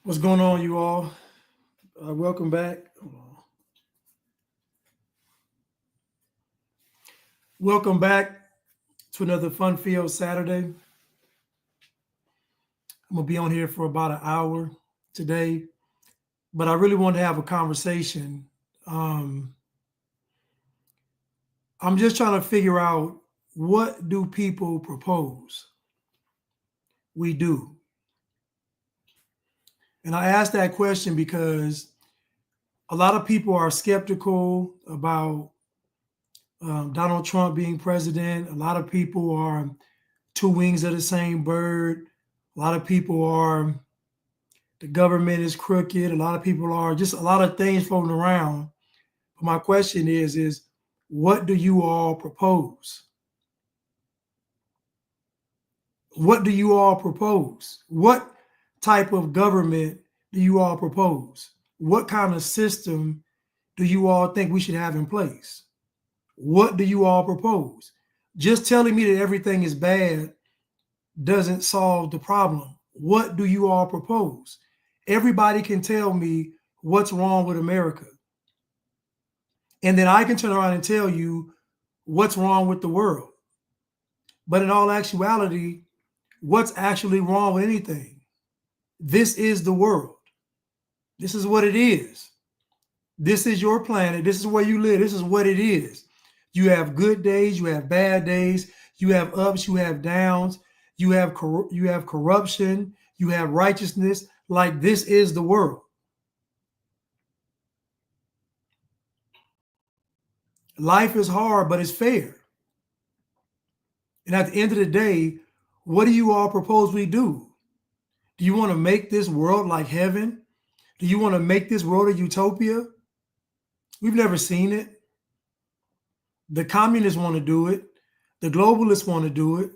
What's going on, you all? Welcome back. Welcome back to another fun-filled Saturday. I'm gonna be on here for about an hour today, but I really want to have a conversation. Um, I'm just trying to figure out, what do people propose? We do, and I ask that question because a lot of people are skeptical about Donald Trump being president. A lot of people are two wings of the same bird. A lot of people are, the government is crooked. A lot of people are, just a lot of things floating around. But my question is what do you all propose? What do you all propose? What type of government do you all propose? What kind of system do you all think we should have in place? What do you all propose? Just telling me that everything is bad doesn't solve the problem. What do you all propose? Everybody can tell me what's wrong with America. And then I can turn around and tell you what's wrong with the world. But in all actuality, what's actually wrong with anything? This is the world. This is what it is. This is your planet. This is where you live. This is what it is. You have good days. You have bad days. You have ups. You have downs. You have corruption. You have righteousness. Like, this is the world. Life is hard, but it's fair. And at the end of the day, what do you all propose we do? Do you want to make this world like heaven? Do you want to make this world a utopia? We've never seen it. The communists want to do it. The globalists want to do it.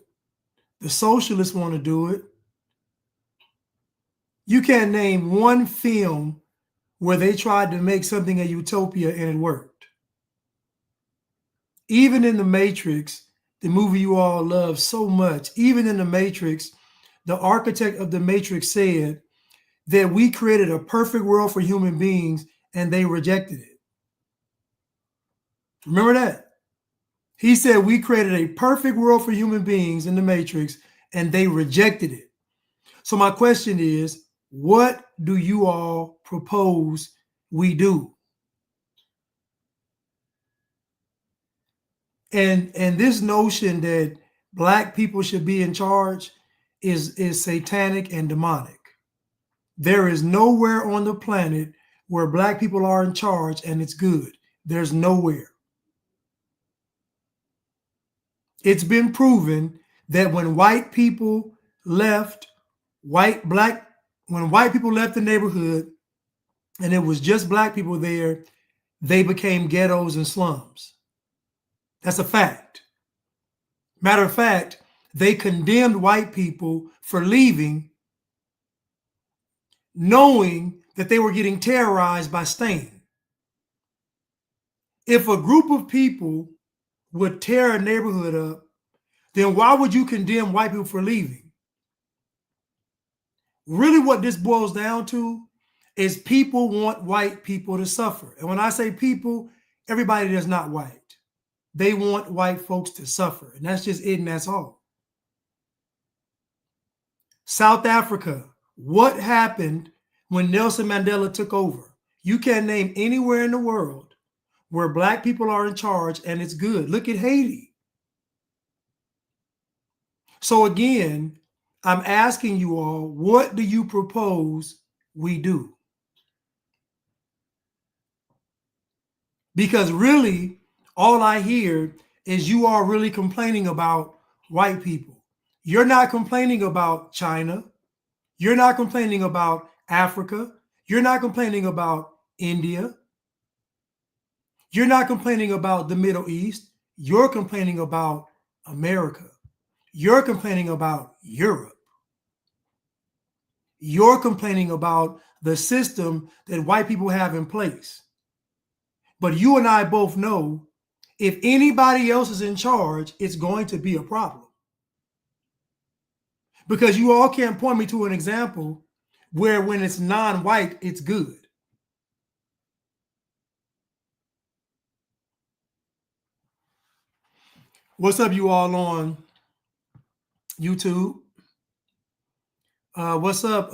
The socialists want to do it. You can't name one film where they tried to make something a utopia and it worked. Even in The Matrix, the movie you all love so much, even in The Matrix, the architect of The Matrix said that we created a perfect world for human beings and they rejected it. Remember that? He said we created a perfect world for human beings in The Matrix and they rejected it. So my question is, what do you all propose we do? And this notion that Black people should be in charge is satanic and demonic. There is nowhere on the planet where Black people are in charge and it's good. There's nowhere. It's been proven that when white people left, when white people left the neighborhood and it was just Black people there, they became ghettos and slums. That's a fact. Matter of fact, they condemned white people for leaving, knowing that they were getting terrorized by staying. If a group of people would tear a neighborhood up, then why would you condemn white people for leaving? Really, what this boils down to is people want white people to suffer. And when I say people, everybody that's not white. They want white folks to suffer. And that's just it, and that's all. South Africa, what happened when Nelson Mandela took over? You can't name anywhere in the world where Black people are in charge and it's good. Look at Haiti. So again, I'm asking you all, what do you propose we do? Because really, all I hear is you are really complaining about white people. You're not complaining about China. You're not complaining about Africa. You're not complaining about India. You're not complaining about the Middle East. You're complaining about America. You're complaining about Europe. You're complaining about the system that white people have in place. But you and I both know if anybody else is in charge, it's going to be a problem. Because you all can't point me to an example where when it's non-white, it's good. What's up, you all on YouTube? What's up,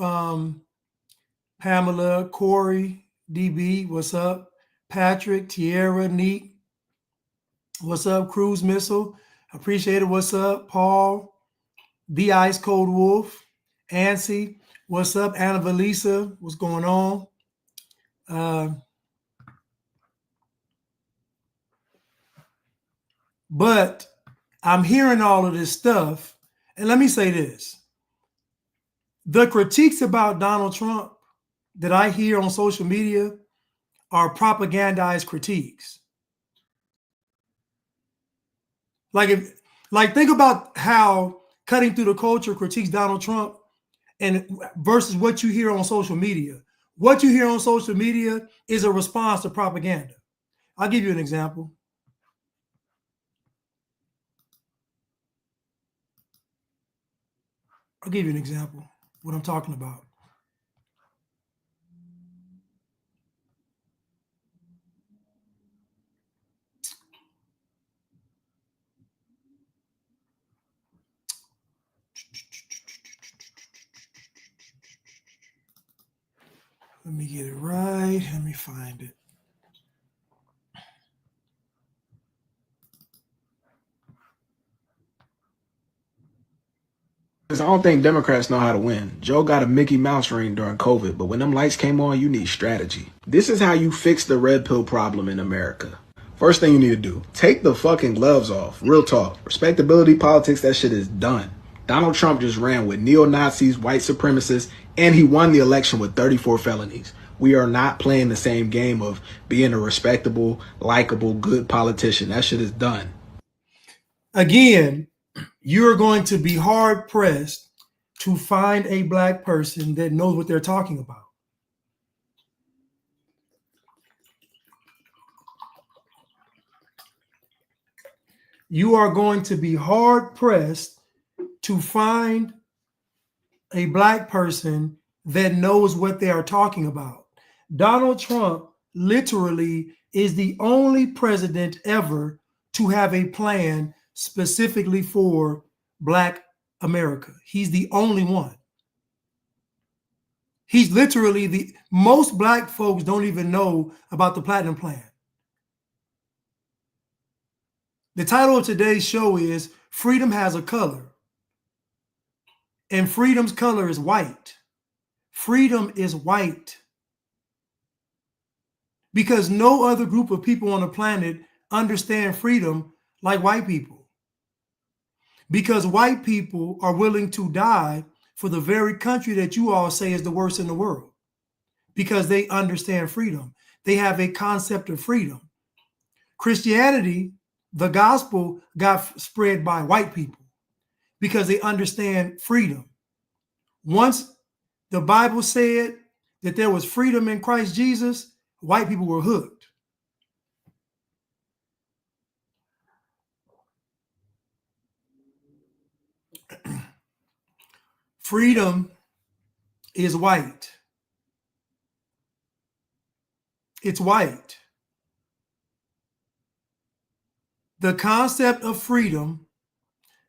Pamela, Corey, DB? What's up? Patrick, Tierra, Neat. What's up, Cruise Missile? Appreciate it. What's up, Paul? The Ice Cold Wolf, Ansi. What's up, Anna Valisa? What's going on? But I'm hearing all of this stuff, and let me say this. The critiques about Donald Trump that I hear on social media are propagandized critiques. Like think about how Cutting Through the Culture critiques Donald Trump and versus what you hear on social media. What you hear on social media is a response to propaganda. I'll give you an example. What I'm talking about. Let me get it right. Let me find it. I don't think Democrats know how to win. Joe got a Mickey Mouse ring during COVID, but when them lights came on, you need strategy. This is how you fix the red pill problem in America. First thing you need to do, take the fucking gloves off. Real talk. Respectability politics, that shit is done. Donald Trump just ran with neo-Nazis, white supremacists, and he won the election with 34 felonies. We are not playing the same game of being a respectable, likable, good politician. That shit is done. Again, you're going to be hard pressed to find a black person that knows what they're talking about. You are going to be hard pressed to find a black person that knows what they are talking about. Donald Trump literally is the only president ever to have a plan specifically for Black America. He's the only one. He's literally most black folks don't even know about the Platinum Plan. The title of today's show is Freedom Has a Color. And freedom's color is white. Freedom is white. Because no other group of people on the planet understand freedom like white people. Because white people are willing to die for the very country that you all say is the worst in the world. Because they understand freedom. They have a concept of freedom. Christianity, the gospel, got spread by white people because they understand freedom. Once the Bible said that there was freedom in Christ Jesus, white people were hooked. Freedom is white. It's white. The concept of freedom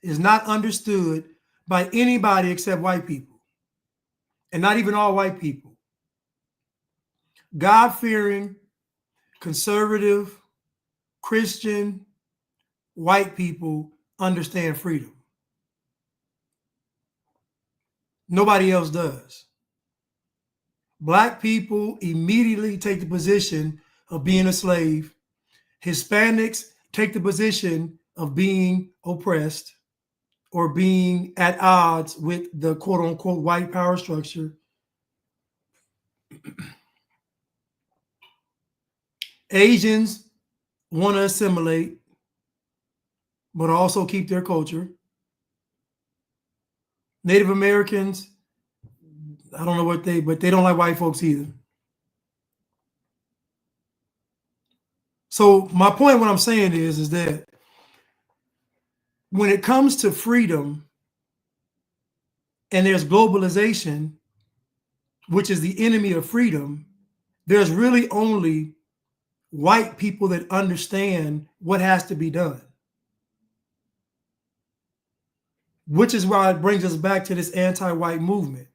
is not understood by anybody except white people, and not even all white people. God-fearing, conservative, Christian, white people understand freedom. Nobody else does. Black people immediately take the position of being a slave. Hispanics take the position of being oppressed or being at odds with the quote unquote white power structure. Asians want to assimilate, but also keep their culture. Native Americans, I don't know what but they don't like white folks either. So my point, what I'm saying is that when it comes to freedom and there's globalization, which is the enemy of freedom, there's really only white people that understand what has to be done. Which is why it brings us back to this anti-white movement.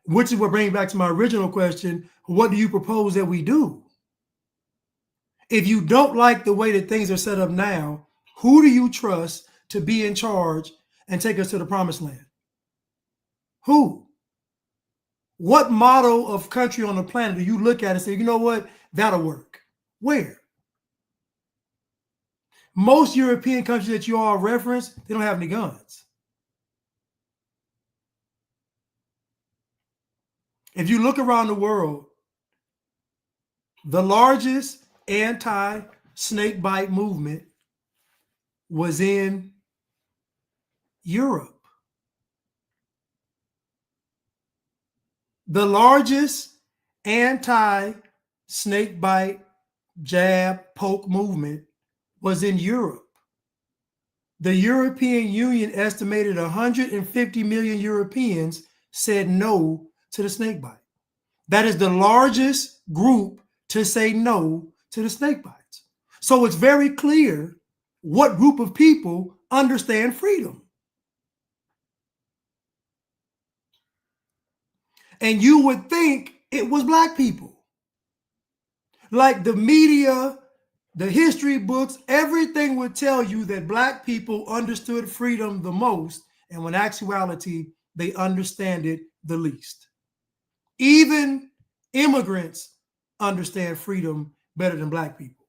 Which is what brings me back to my original question, what do you propose that we do? If you don't like the way that things are set up now, who do you trust to be in charge and take us to the promised land? Who? What model of country on the planet do you look at and say, you know what, that'll work? Where? Most European countries that you all reference, they don't have any guns. If you look around the world, the largest anti-snake bite movement was in Europe. The largest anti-snake bite, jab, poke movement was in Europe. The European Union estimated 150 million Europeans said no to the snake bite. That is the largest group to say no to the snake bites. So it's very clear what group of people understand freedom. And you would think it was black people. Like the media, the history books, everything would tell you that black people understood freedom the most, and when actuality, they understand it the least. Even immigrants understand freedom better than black people.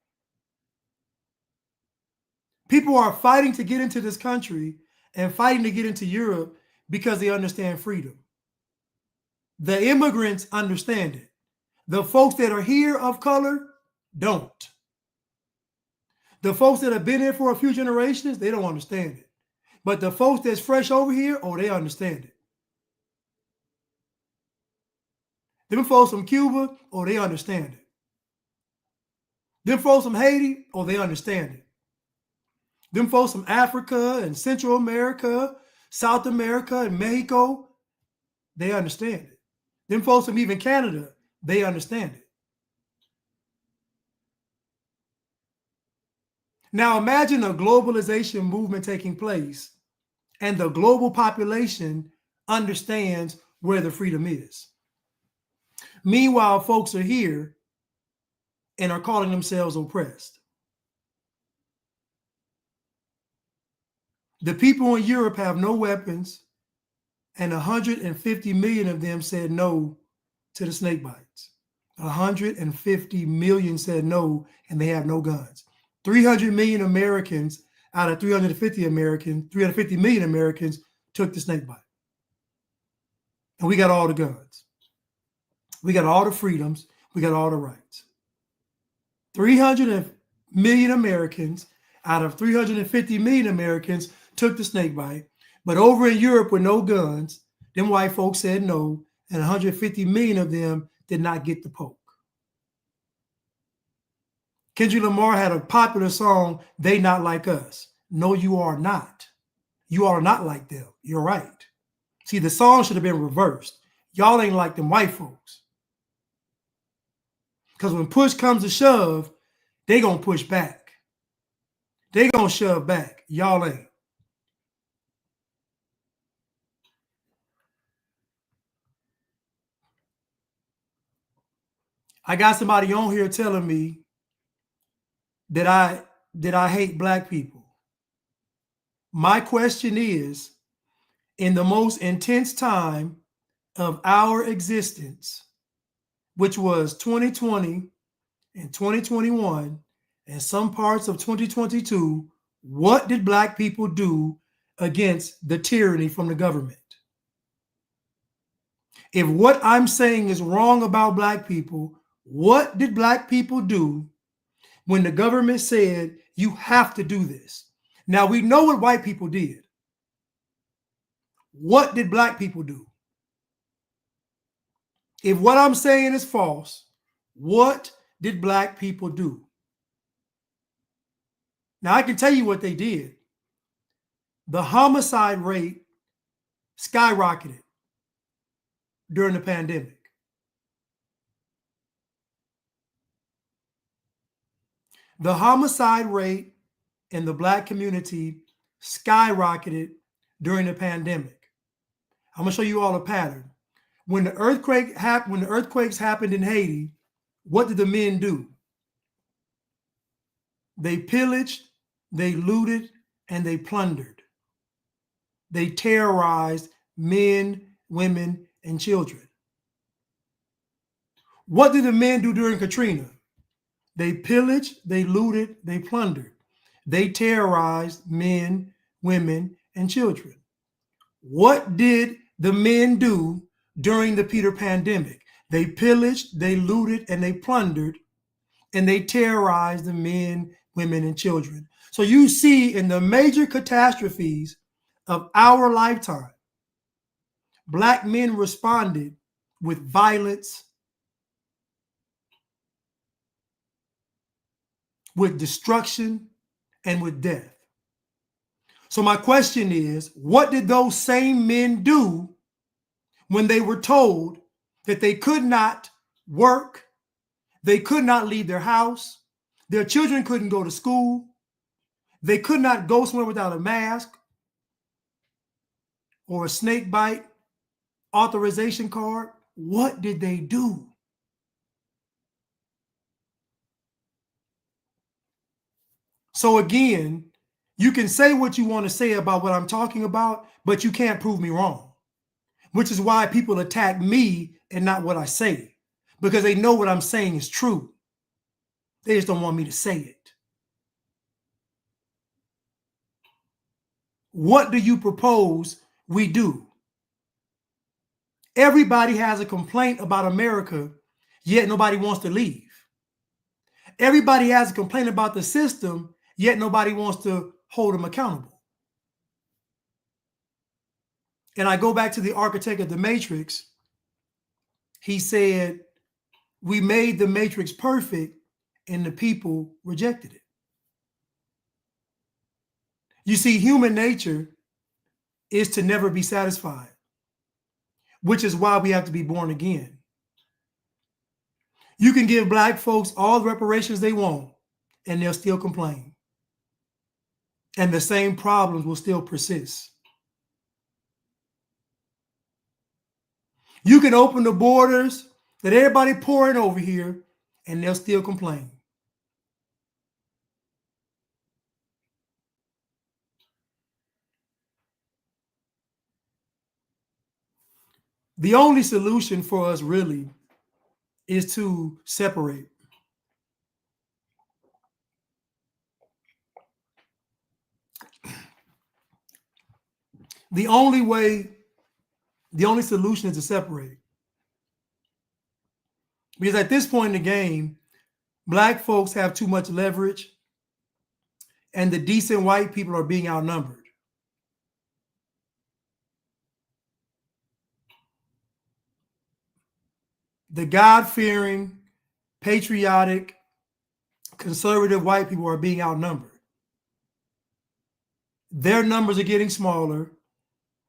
People are fighting to get into this country and fighting to get into Europe because they understand freedom. The immigrants understand it. The folks that are here of color don't. The folks that have been here for a few generations, they don't understand it. But the folks that's fresh over here, oh, they understand it. Them folks from Cuba, oh, they understand it. Them folks from Haiti, oh, they understand it. Them folks from Africa and Central America, South America and Mexico, they understand it. Them folks from even Canada, they understand it. Now imagine a globalization movement taking place and the global population understands where the freedom is. Meanwhile, folks are here and are calling themselves oppressed. The people in Europe have no weapons, and 150 million of them said no to the snake bites. 150 million said no, and they have no guns. 300 million Americans out of 350 million Americans took the snake bite. And we got all the guns. We got all the freedoms. We got all the rights. 300 million Americans out of 350 million Americans took the snake bite. But over in Europe with no guns, them white folks said no, and 150 million of them did not get the poke. Kendrick Lamar had a popular song, They Not Like Us. No, you are not. You are not like them. You're right. See, the song should have been reversed. Y'all ain't like them white folks. Because when push comes to shove, they gonna push back. They gonna shove back. Y'all ain't. I got somebody on here telling me that I hate black people. My question is, in the most intense time of our existence, which was 2020 and 2021 and some parts of 2022, what did black people do against the tyranny from the government? If what I'm saying is wrong about black people, what did black people do when the government said you have to do this? Now we know what white people did. What did black people do? If what I'm saying is false, what did black people do? Now I can tell you what they did. The homicide rate skyrocketed. during the pandemic? The homicide rate in the Black community skyrocketed during the pandemic. I'm gonna show you all a pattern. When the earthquakes happened in Haiti, what did the men do? They pillaged, they looted, and they plundered. They terrorized men, women, and children. What did the men do during Katrina? They pillaged, they looted, they plundered. They terrorized men, women, and children. What did the men do during the Peter pandemic? They pillaged, they looted, and they plundered, and they terrorized the men, women, and children. So you see, in the major catastrophes of our lifetime, Black men responded with violence, with destruction, and with death. So my question is, what did those same men do when they were told that they could not work, they could not leave their house, their children couldn't go to school, they could not go somewhere without a mask or a snake bite authorization card? What did they do? So again, you can say what you want to say about what I'm talking about, but you can't prove me wrong, which is why people attack me and not what I say, because they know what I'm saying is true. They just don't want me to say it. What do you propose we do? Everybody has a complaint about America, yet nobody wants to leave. Everybody has a complaint about the system, yet nobody wants to hold them accountable. And I go back to the architect of the Matrix. He said, we made the Matrix perfect and the people rejected it. You see, human nature is to never be satisfied, which is why we have to be born again. You can give Black folks all the reparations they want, and they'll still complain. And the same problems will still persist. You can open the borders, let everybody pour in over here, and they'll still complain. The only solution for us really is to separate. The only solution is to separate. Because at this point in the game, Black folks have too much leverage, and the decent white people are being outnumbered. The God-fearing, patriotic, conservative white people are being outnumbered. Their numbers are getting smaller.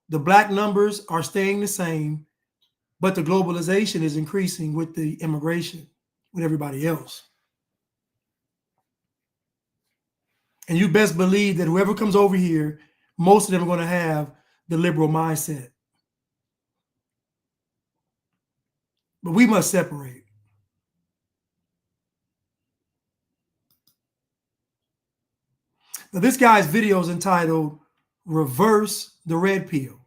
The Black numbers are staying the same, but the globalization is increasing with the immigration, with everybody else. And you best believe that whoever comes over here, most of them are going to have the liberal mindset. But we must separate. Now, this guy's video is entitled Reverse the Red Pill.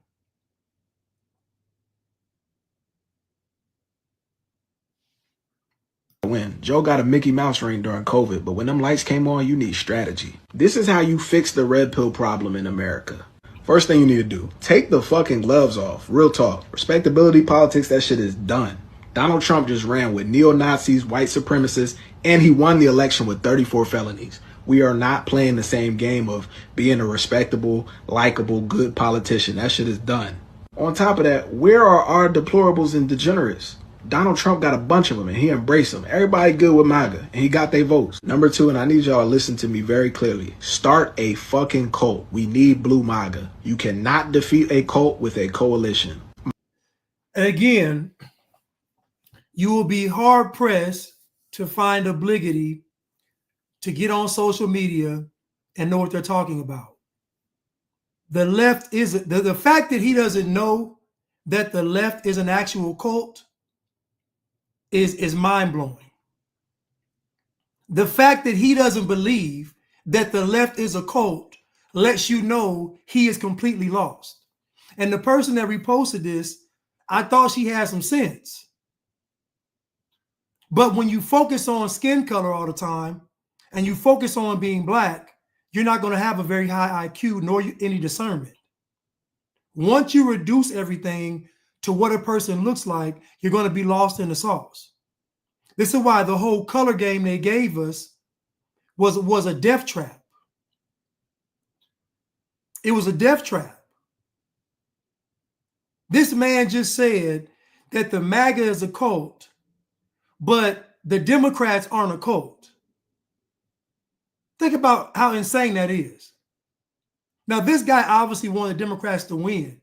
Win. Joe got a Mickey Mouse ring during COVID, but when them lights came on, you need strategy. This is how you fix the red pill problem in America. First thing you need to do, take the fucking gloves off. Real talk. Respectability politics, that shit is done. Donald Trump just ran with neo-Nazis, white supremacists, and he won the election with 34 felonies. We are not playing the same game of being a respectable, likable, good politician. That shit is done. On top of that, where are our deplorables and degenerates? Donald Trump got a bunch of them and he embraced them. Everybody good with MAGA and he got their votes. Number two, and I need y'all to listen to me very clearly. Start a fucking cult. We need blue MAGA. You cannot defeat a cult with a coalition. And again, you will be hard pressed to find obligatory to get on social media and know what they're talking about. The left is the fact that he doesn't know that the left is an actual cult is mind-blowing. The fact that he doesn't believe that the left is a cult lets you know he is completely lost. And the person that reposted this, I thought she had some sense. But when you focus on skin color all the time and you focus on being black, you're not going to have a very high IQ nor any discernment. Once you reduce everything to what a person looks like, you're going to be lost in the sauce. This is why the whole color game they gave us was a death trap. It was a death trap. This man just said that the MAGA is a cult, but the Democrats aren't a cult. Think about how insane that is. Now, this guy obviously wanted Democrats to win.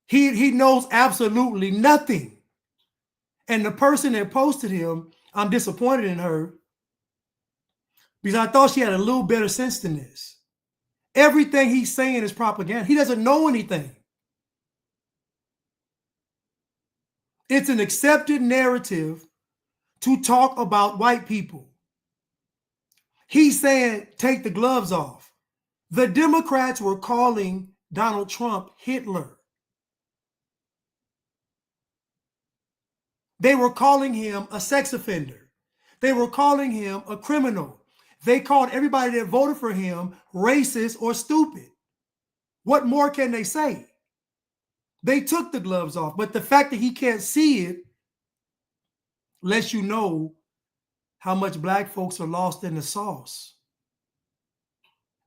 He knows absolutely nothing. And the person that posted him, I'm disappointed in her because I thought she had a little better sense than this. Everything he's saying is propaganda. He doesn't know anything. It's an accepted narrative to talk about white people. He's saying, take the gloves off. The Democrats were calling Donald Trump Hitler. They were calling him a sex offender. They were calling him a criminal. They called everybody that voted for him racist or stupid. What more can they say? They took the gloves off, but the fact that he can't see it lets you know how much black folks are lost in the sauce.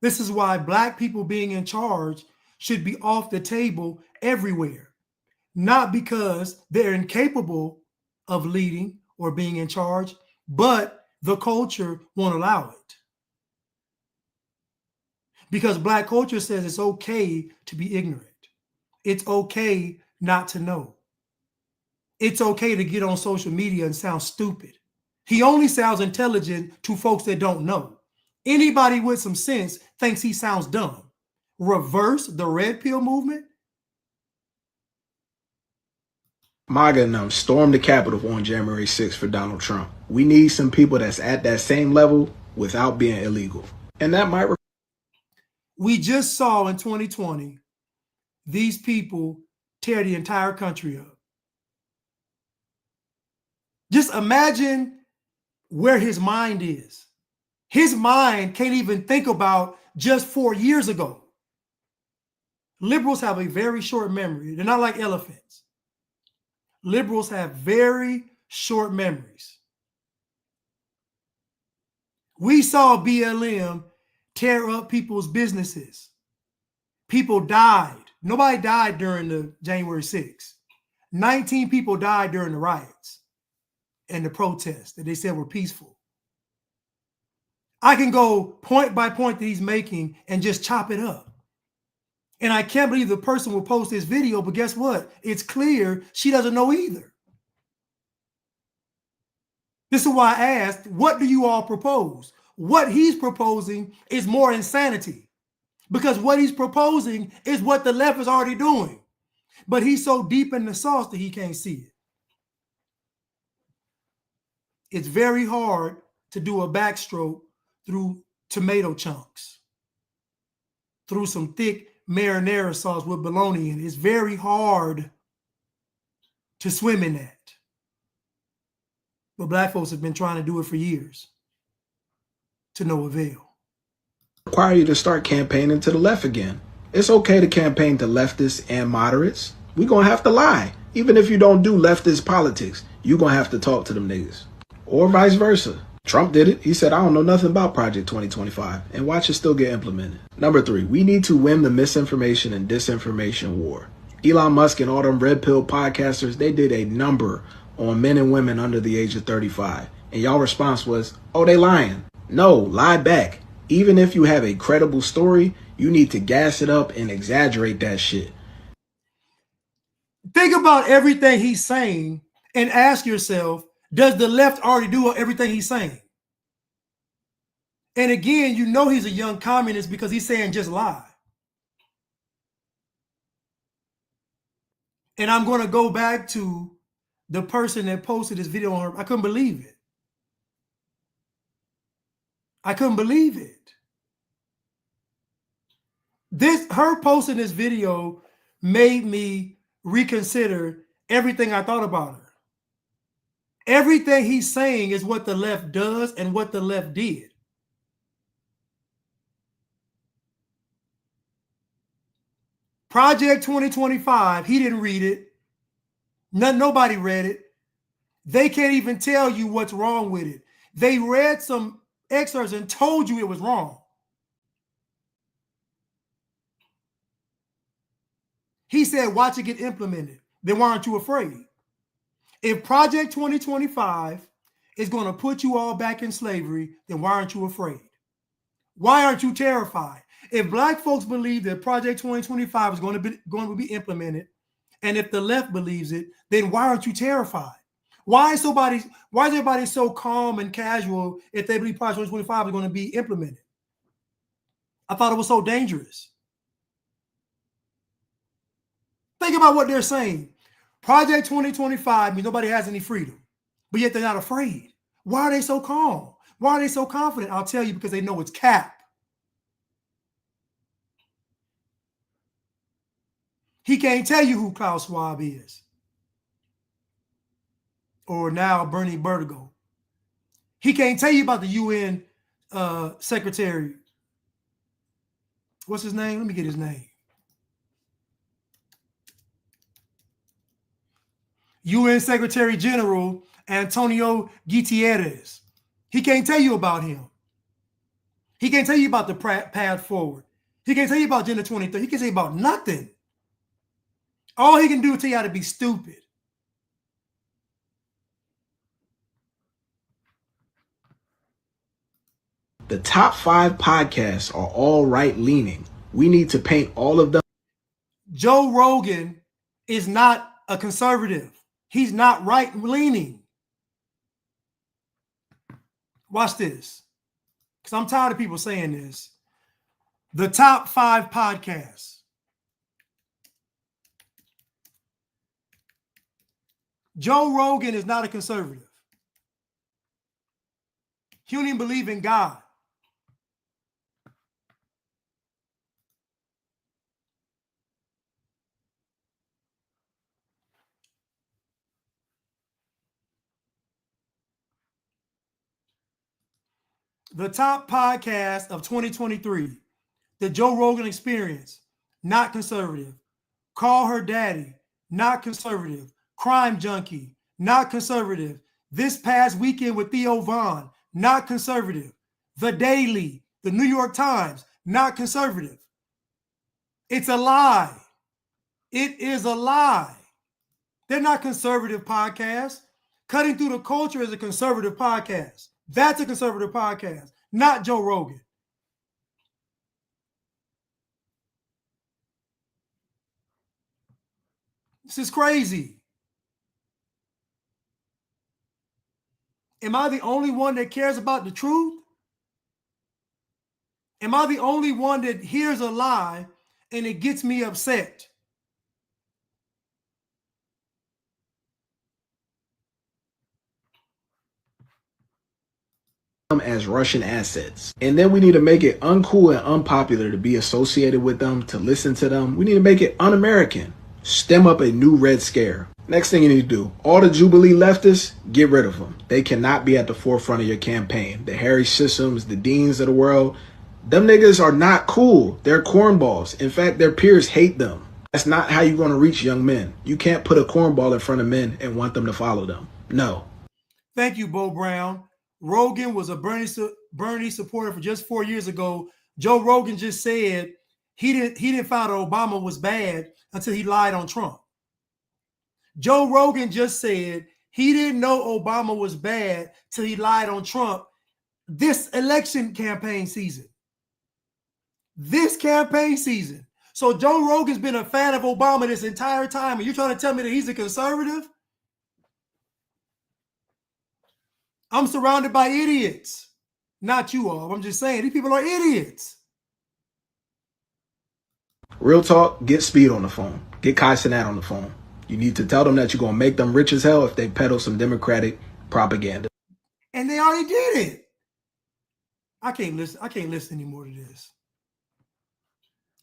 This is why black people being in charge should be off the table everywhere. Not because they're incapable of leading or being in charge, but the culture won't allow it. Because black culture says it's okay to be ignorant. It's okay not to know. It's okay to get on social media and sound stupid. He only sounds intelligent to folks that don't know. Anybody with some sense thinks he sounds dumb. Reverse the red pill movement. MAGA and them stormed the Capitol on January 6th for Donald Trump. We need some people that's at that same level without being illegal. And that might... We just saw in 2020, these people tear the entire country up. Just imagine where his mind is. His mind can't even think about just 4 years ago. Liberals have a very short memory. They're not like elephants. Liberals have very short memories. We saw BLM tear up people's businesses. People died. Nobody died during the January 6th. 19 people died during the riots and the protests that they said were peaceful. I can go point by point that he's making and just chop it up. And I can't believe the person will post this video, but guess what? It's clear she doesn't know either. This is why I asked, what do you all propose? What he's proposing is more insanity, because what he's proposing is what the left is already doing. But he's so deep in the sauce that he can't see it. It's very hard to do a backstroke through tomato chunks, through some thick marinara sauce with bologna in it. It's very hard to swim in that. But black folks have been trying to do it for years, to no avail. Require you to start campaigning to the left again. It's okay to campaign to leftists and moderates. We're going to have to lie. Even if you don't do leftist politics, you're going to have to talk to them niggas. Or vice versa. Trump did it. He said, I don't know nothing about Project 2025, and watch it still get implemented. Number 3, we need to win the misinformation and disinformation war. Elon Musk and all them red pill podcasters, they did a number on men and women under the age of 35. And y'all response was, oh, they lying. No, lie back. Even if you have a credible story, you need to gas it up and exaggerate that shit. Think about everything he's saying and ask yourself, does the left already do everything he's saying? And again, you know he's a young communist because he's saying just lie. And I'm going to go back to the person that posted this video on her. I couldn't believe it. I couldn't believe it. Her posting this video made me reconsider everything I thought about her. Everything he's saying is what the left does and what the left did. Project 2025, he didn't read it. Nobody read it. They can't even tell you what's wrong with it. They read some excerpts and told you it was wrong. He said, watch it get implemented. Then why aren't you afraid? If Project 2025 is going to put you all back in slavery, then why aren't you afraid? Why aren't you terrified? If black folks believe that Project 2025 is going to be implemented, and if the left believes it, then why aren't you terrified? Why is everybody so calm and casual if they believe Project 2025 is going to be implemented? I thought it was so dangerous. Think about what they're saying. Project 2025 means nobody has any freedom, but yet they're not afraid. Why are they so calm? Why are they so confident? I'll tell you, because they know it's cap. He can't tell you who Klaus Schwab is. Or now Bernie Bertigo. He can't tell you about the UN secretary. What's his name? Let me get his name. UN Secretary General Antonio Guterres. He can't tell you about him. He can't tell you about the path forward. He can't tell you about Agenda 2030. He can't tell you about nothing. All he can do is tell you how to be stupid. The top 5 podcasts are all right-leaning. We need to paint all of them. Joe Rogan is not a conservative. He's not right-leaning. Watch this, because I'm tired of people saying this. The top 5 podcasts. Joe Rogan is not a conservative. He don't even believe in God. The top podcast of 2023, The Joe Rogan Experience, not conservative. Call Her Daddy, not conservative. Crime Junkie, not conservative. This Past Weekend with Theo Vaughn, not conservative. The Daily, the New York Times, not conservative. It's a lie. It is a lie. They're not conservative podcasts. Cutting Through the Culture is a conservative podcast. That's a conservative podcast, not Joe Rogan. This is crazy. Am I the only one that cares about the truth? Am I the only one that hears a lie and it gets me upset? As Russian assets. And then we need to make it uncool and unpopular to be associated with them, to listen to them. We need to make it un-American. Stem up a new Red Scare. Next thing you need to do, all the Jubilee leftists, get rid of them. They cannot be at the forefront of your campaign. The Harry Systems, the Deans of the world, them niggas are not cool. They're cornballs. In fact, their peers hate them. That's not how you're going to reach young men. You can't put a cornball in front of men and want them to follow them. No. Thank you, Bo Brown. Rogan was a Bernie supporter for just 4 years ago. Joe Rogan just said he didn't find out Obama was bad until he lied on Trump. Joe Rogan just said he didn't know Obama was bad till he lied on Trump this election campaign season. This campaign season. So Joe Rogan's been a fan of Obama this entire time, and you're trying to tell me that he's a conservative? I'm surrounded by idiots. Not you all. I'm just saying, these people are idiots. Real talk, get Speed on the phone. Get Kai Cenat on the phone. You need to tell them that you're going to make them rich as hell if they peddle some Democratic propaganda. And they already did it. I can't listen anymore to this.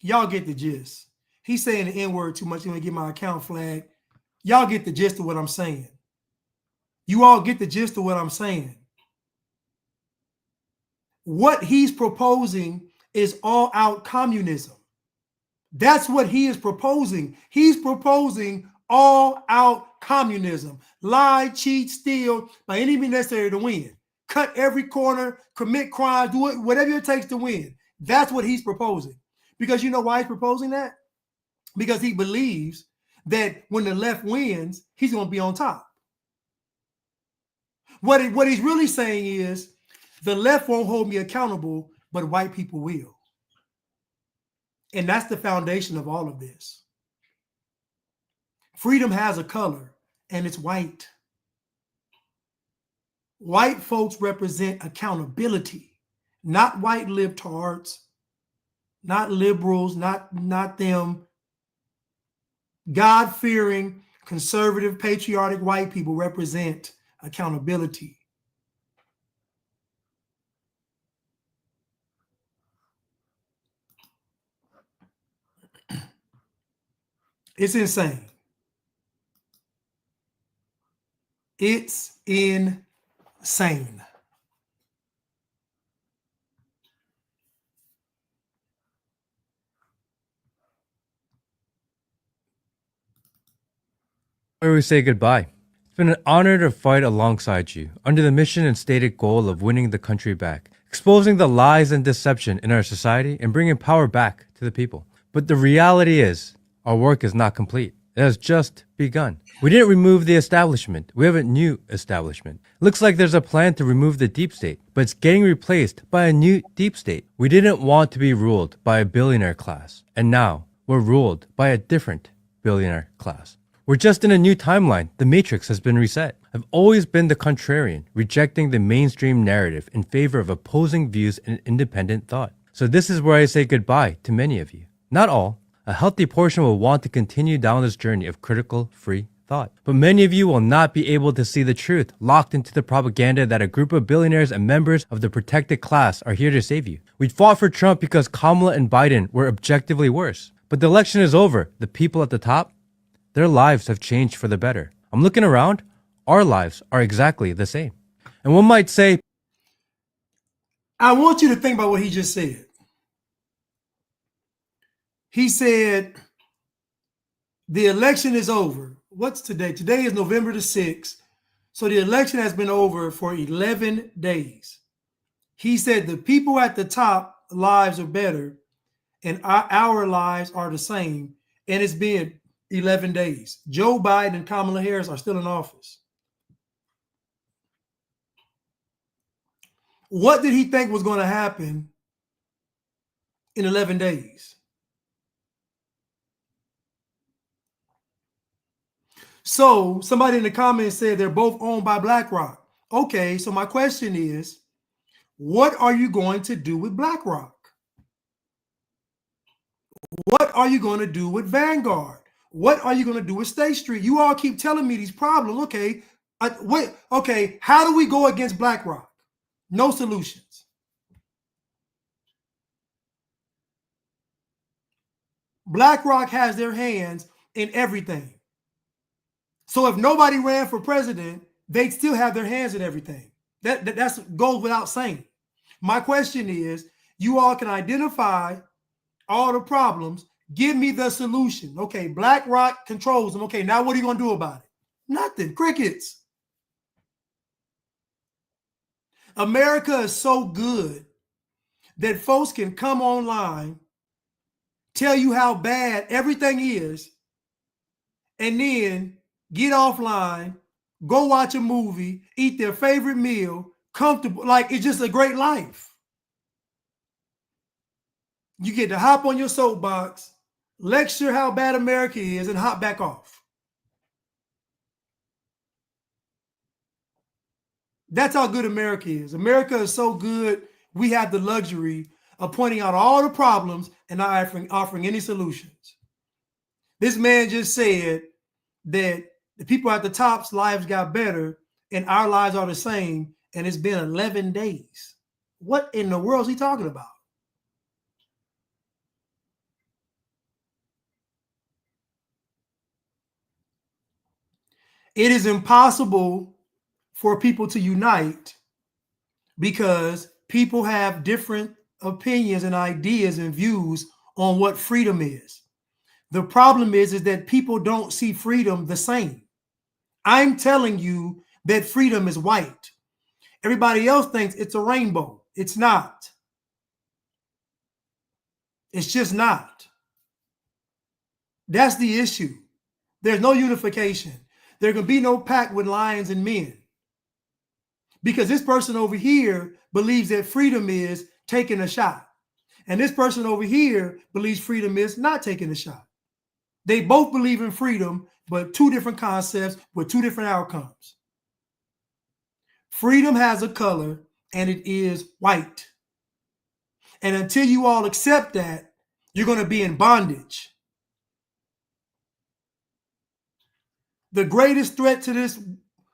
Y'all get the gist. He's saying the N-word too much. He's going to get my account flagged. Y'all get the gist of what I'm saying. You all get the gist of what I'm saying. What he's proposing is all-out communism. That's what he is proposing. He's proposing all-out communism. Lie, cheat, steal, by any means necessary to win. Cut every corner, commit crimes, do it, whatever it takes to win. That's what he's proposing. Because you know why he's proposing that? Because he believes that when the left wins, he's going to be on top. What he's really saying is the left won't hold me accountable, but white people will. And that's the foundation of all of this. Freedom has a color, and it's white. White folks represent accountability, not white libtards, not liberals, not them. God-fearing, conservative, patriotic white people represent accountability. It's insane. It's insane. Where we say goodbye. It's been an honor to fight alongside you under the mission and stated goal of winning the country back, exposing the lies and deception in our society and bringing power back to the people. But the reality is, our work is not complete. It has just begun. We didn't remove the establishment. We have a new establishment. Looks like there's a plan to remove the deep state, but it's getting replaced by a new deep state. We didn't want to be ruled by a billionaire class, and now we're ruled by a different billionaire class. We're just in a new timeline. The matrix has been reset. I've always been the contrarian, rejecting the mainstream narrative in favor of opposing views and independent thought. So this is where I say goodbye to many of you. Not all. A healthy portion will want to continue down this journey of critical, free thought. But many of you will not be able to see the truth, locked into the propaganda that a group of billionaires and members of the protected class are here to save you. We fought for Trump because Kamala and Biden were objectively worse. But the election is over. The people at the top, their lives have changed for the better. I'm looking around. Our lives are exactly the same. And one might say, I want you to think about what he just said. He said, the election is over. What's today? Today is November the 6th. So the election has been over for 11 days. He said the people at the top lives are better and our lives are the same. And it's been 11 days. Joe Biden and Kamala Harris are still in office. What did he think was going to happen in 11 days? So somebody in the comments said they're both owned by BlackRock. Okay, so my question is, what are you going to do with BlackRock? What are you going to do with Vanguard? What are you going to do with State Street? You all keep telling me these problems. Okay, okay, how do we go against BlackRock? No solutions. BlackRock has their hands in everything. So if nobody ran for president, they'd still have their hands in everything. That goes without saying. My question is, you all can identify all the problems. Give me the solution. Okay, BlackRock controls them. Okay, now what are you going to do about it? Nothing. Crickets. America is so good that folks can come online, tell you how bad everything is, and then get offline, go watch a movie, eat their favorite meal, comfortable. Like, it's just a great life. You get to hop on your soapbox lecture how bad America is, and hop back off. That's how good America is. America is so good, we have the luxury of pointing out all the problems and not offering any solutions. This man just said that the people at the top's lives got better and our lives are the same, and it's been 11 days. What in the world is he talking about? It is impossible for people to unite because people have different opinions and ideas and views on what freedom is. The problem is that people don't see freedom the same. I'm telling you that freedom is white. Everybody else thinks it's a rainbow. It's not. It's just not. That's the issue. There's no unification. There can be no pact with lions and men. Because this person over here believes that freedom is taking a shot. And this person over here believes freedom is not taking a shot. They both believe in freedom, but two different concepts with two different outcomes. Freedom has a color, and it is white. And until you all accept that, you're going to be in bondage. The greatest threat to this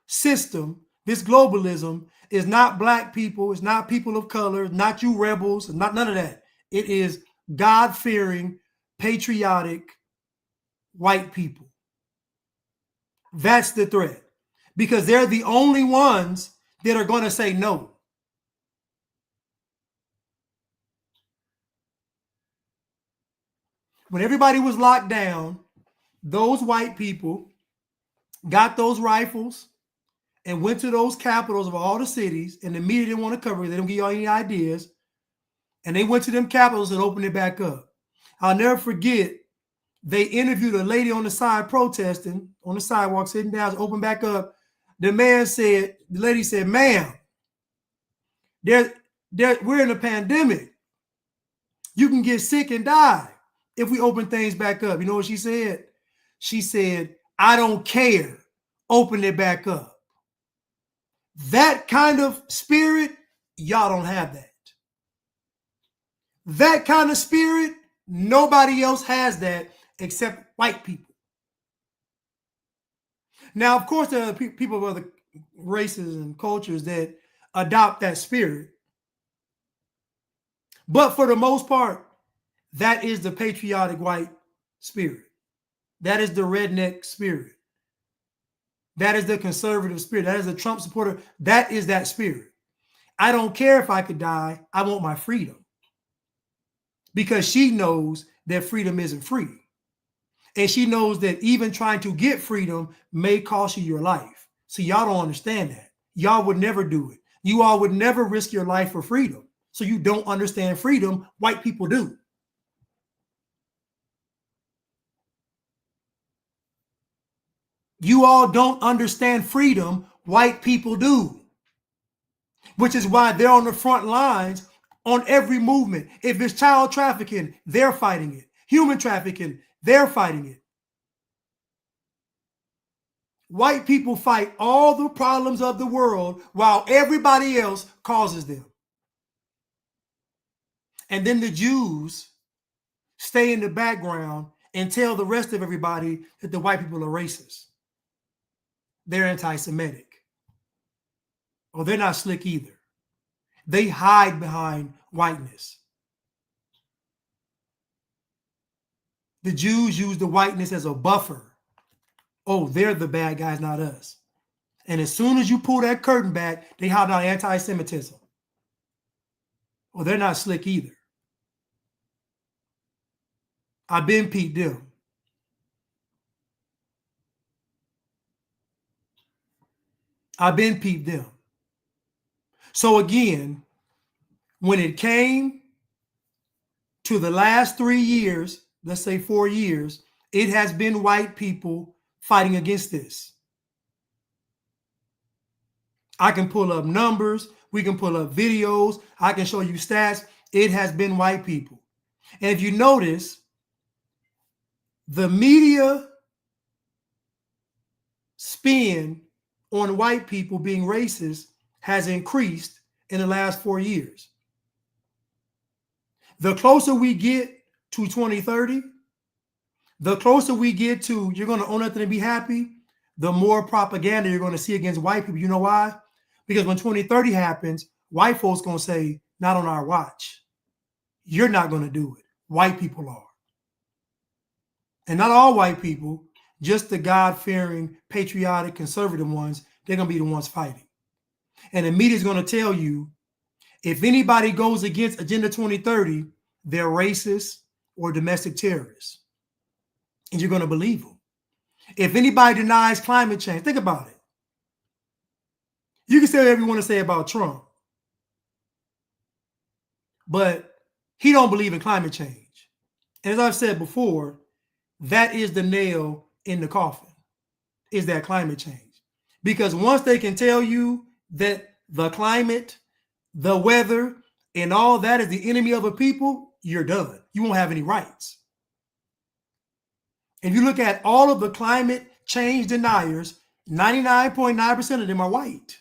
system, this globalism, is not black people, it's not people of color, not you rebels, not none of that. It is God-fearing, patriotic white people. That's the threat, because they're the only ones that are going to say no. When everybody was locked down, those white people got those rifles and went to those capitals of all the cities, and the media didn't want to cover it. They don't give y'all any ideas. And they went to them capitals and opened it back up. I'll never forget, they interviewed a lady on the side protesting, on the sidewalk, sitting down, open back up. The lady said, ma'am, we're in a pandemic. You can get sick and die if we open things back up. You know what she said? She said, I don't care. Open it back up. That kind of spirit, y'all don't have that. That kind of spirit, nobody else has that except white people. Now, of course, there are people of other races and cultures that adopt that spirit. But for the most part, that is the patriotic white spirit. That is the redneck spirit. That is the conservative spirit. That is the Trump supporter. That is that spirit. I don't care if I could die. I want my freedom. Because she knows that freedom isn't free. And she knows that even trying to get freedom may cost you your life. So y'all don't understand that. Y'all would never do it. You all would never risk your life for freedom. So you don't understand freedom. White people do. You all don't understand freedom. White people do. Which is why they're on the front lines on every movement. If it's child trafficking, they're fighting it. Human trafficking, they're fighting it. White people fight all the problems of the world while everybody else causes them. And then the Jews stay in the background and tell the rest of everybody that the white people are racist. They're anti-Semitic. Or they're not slick either. They hide behind whiteness. The Jews use the whiteness as a buffer. Oh, they're the bad guys, not us. And as soon as you pull that curtain back, they hide behind anti-Semitism. Well, they're not slick either. I've been peeped them. I've been peeped them. So again, when it came to the last 3 years, let's say 4 years, it has been white people fighting against this. I can pull up numbers. We can pull up videos. I can show you stats. It has been white people. And if you notice, The media spin on white people being racist has increased in the last 4 years. The closer we get to 2030, the closer we get to you're going to own nothing and be happy, the more propaganda you're going to see against white people. You know why? Because when 2030 happens, white folks going to say, not on our watch. You're not going to do it. White people are. And not all white people, just the God-fearing, patriotic, conservative ones, they're going to be the ones fighting. And the media is going to tell you, if anybody goes against Agenda 2030, they're racist or domestic terrorists. And you're going to believe them. If anybody denies climate change, think about it. You can say whatever you want to say about Trump, but he don't believe in climate change. And as I've said before, that is the nail in the coffin, is that climate change. Because once they can tell you that the climate, the weather, and all that is the enemy of a people, you're done. You won't have any rights. If you look at all of the climate change deniers, 99.9% of them are white.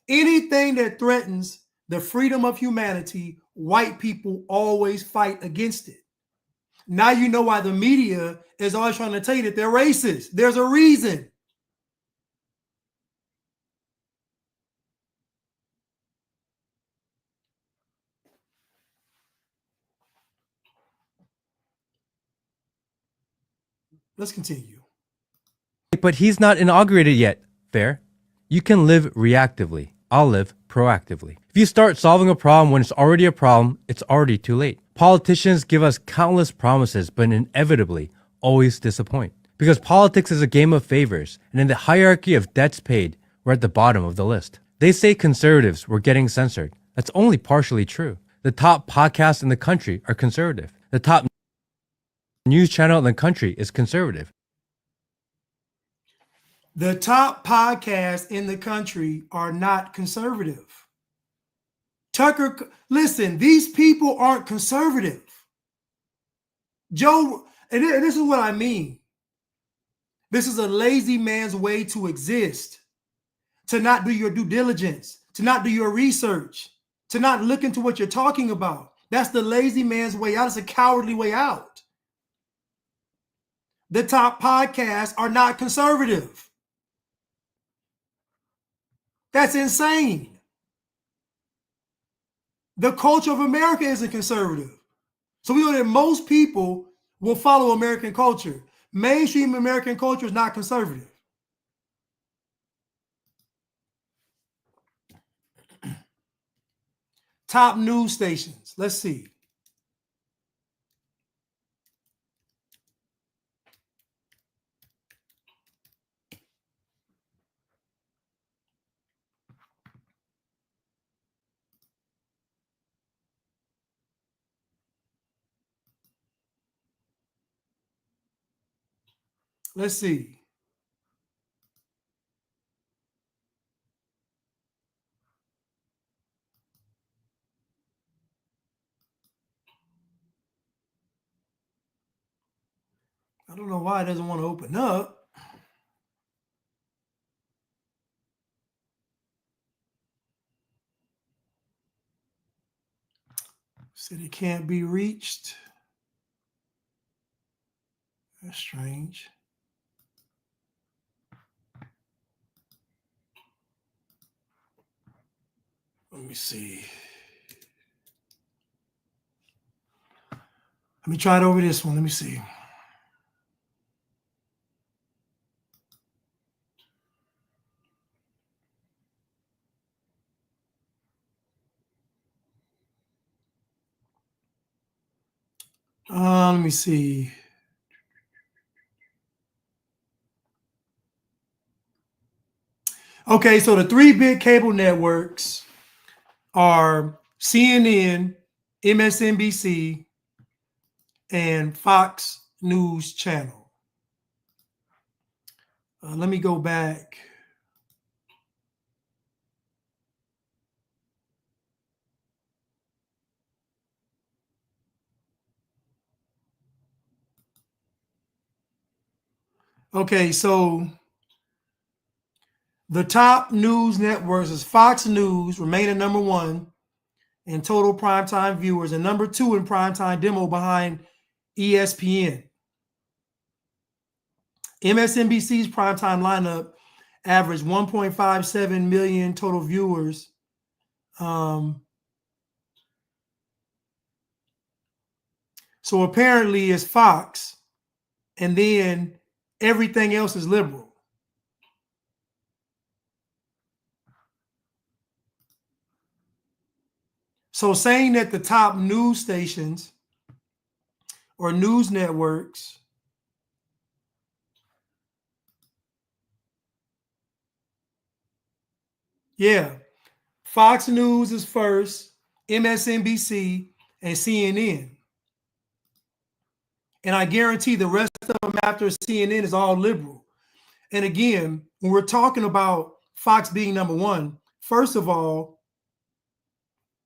Anything that threatens the freedom of humanity, white people always fight against it. Now you know why the media is always trying to tell you that they're racist. There's a reason. Let's continue. But he's not inaugurated yet. Fair. You can live reactively. I'll live proactively. If you start solving a problem when it's already a problem, it's already too late. Politicians give us countless promises, but inevitably always disappoint. Because politics is a game of favors, and in the hierarchy of debts paid, we're at the bottom of the list. They say conservatives were getting censored. That's only partially true. The top podcasts in the country are conservative. The top news channel in the country is conservative. The top podcasts in the country are not conservative. Tucker, listen, these people aren't conservative. Joe, and this is what I mean. This is a lazy man's way to exist, to not do your due diligence, to not do your research, to not look into what you're talking about. That's the lazy man's way out. It's a cowardly way out. The top podcasts are not conservative. That's insane. The culture of America isn't conservative. So we know that most people will follow American culture. Mainstream American culture is not conservative. Top news stations. Let's see. Let's see. I don't know why it doesn't want to open up. Said it can't be reached. That's strange. Let me see. Let me try it over this one. Let me see. Let me see. Okay, so the three big cable networks are CNN, MSNBC, and Fox News Channel. Let me go back. Okay, so the top news networks is Fox News, remaining number one in total primetime viewers, and number two in primetime demo behind ESPN. MSNBC's primetime lineup averaged 1.57 million total viewers. So apparently it's Fox, and then everything else is liberal. So saying that the top news stations or news networks Fox News is first, MSNBC, and CNN. And I guarantee the rest of them after CNN is all liberal. And again, when we're talking about Fox being number one, first of all,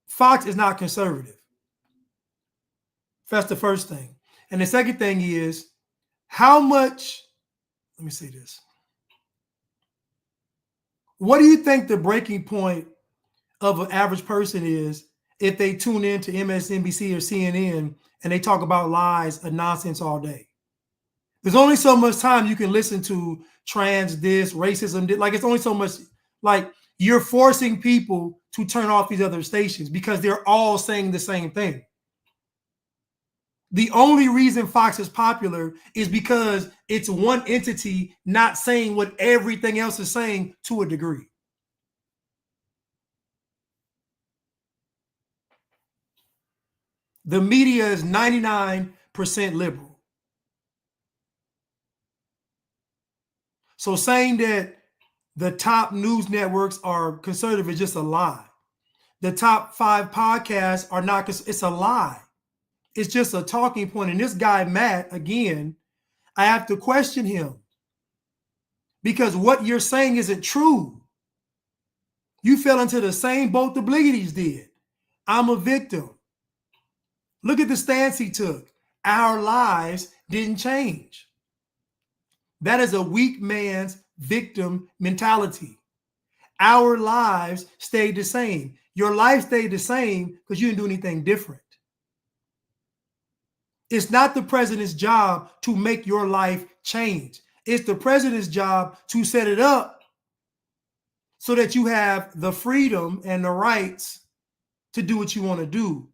Fox is not conservative. That's the first thing. And the second thing is how much, let me say this. What do you think the breaking point of an average person is if they tune in to MSNBC or CNN and they talk about lies and nonsense all day? There's only so much time you can listen to trans this, racism this. Like, it's only so much, like, you're forcing people to turn off these other stations because they're all saying the same thing. The only reason Fox is popular is because it's one entity not saying what everything else is saying to a degree. The media is 99% liberal. So saying that the top news networks are conservative is just a lie. The top 5 podcasts are not, it's a lie. It's just a talking point. And this guy, Matt, again, I have to question him because what you're saying isn't true. You fell into the same boat the Bliggities did. I'm a victim. Look at the stance he took. Our lives didn't change. That is a weak man's victim mentality. Our lives stayed the same. Your life stayed the same because you didn't do anything different. It's not the president's job to make your life change. It's the president's job to set it up so that you have the freedom and the rights to do what you want to do.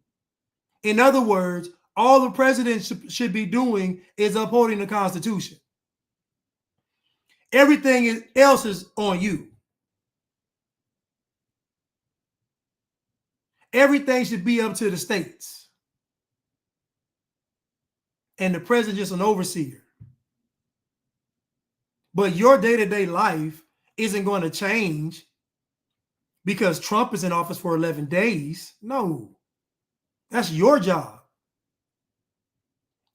In other words, all the president should be doing is upholding the Constitution. Everything else is on you. Everything should be up to the states. And the president just an overseer. But your day-to-day life isn't going to change because Trump is in office for 11 days. No, that's your job.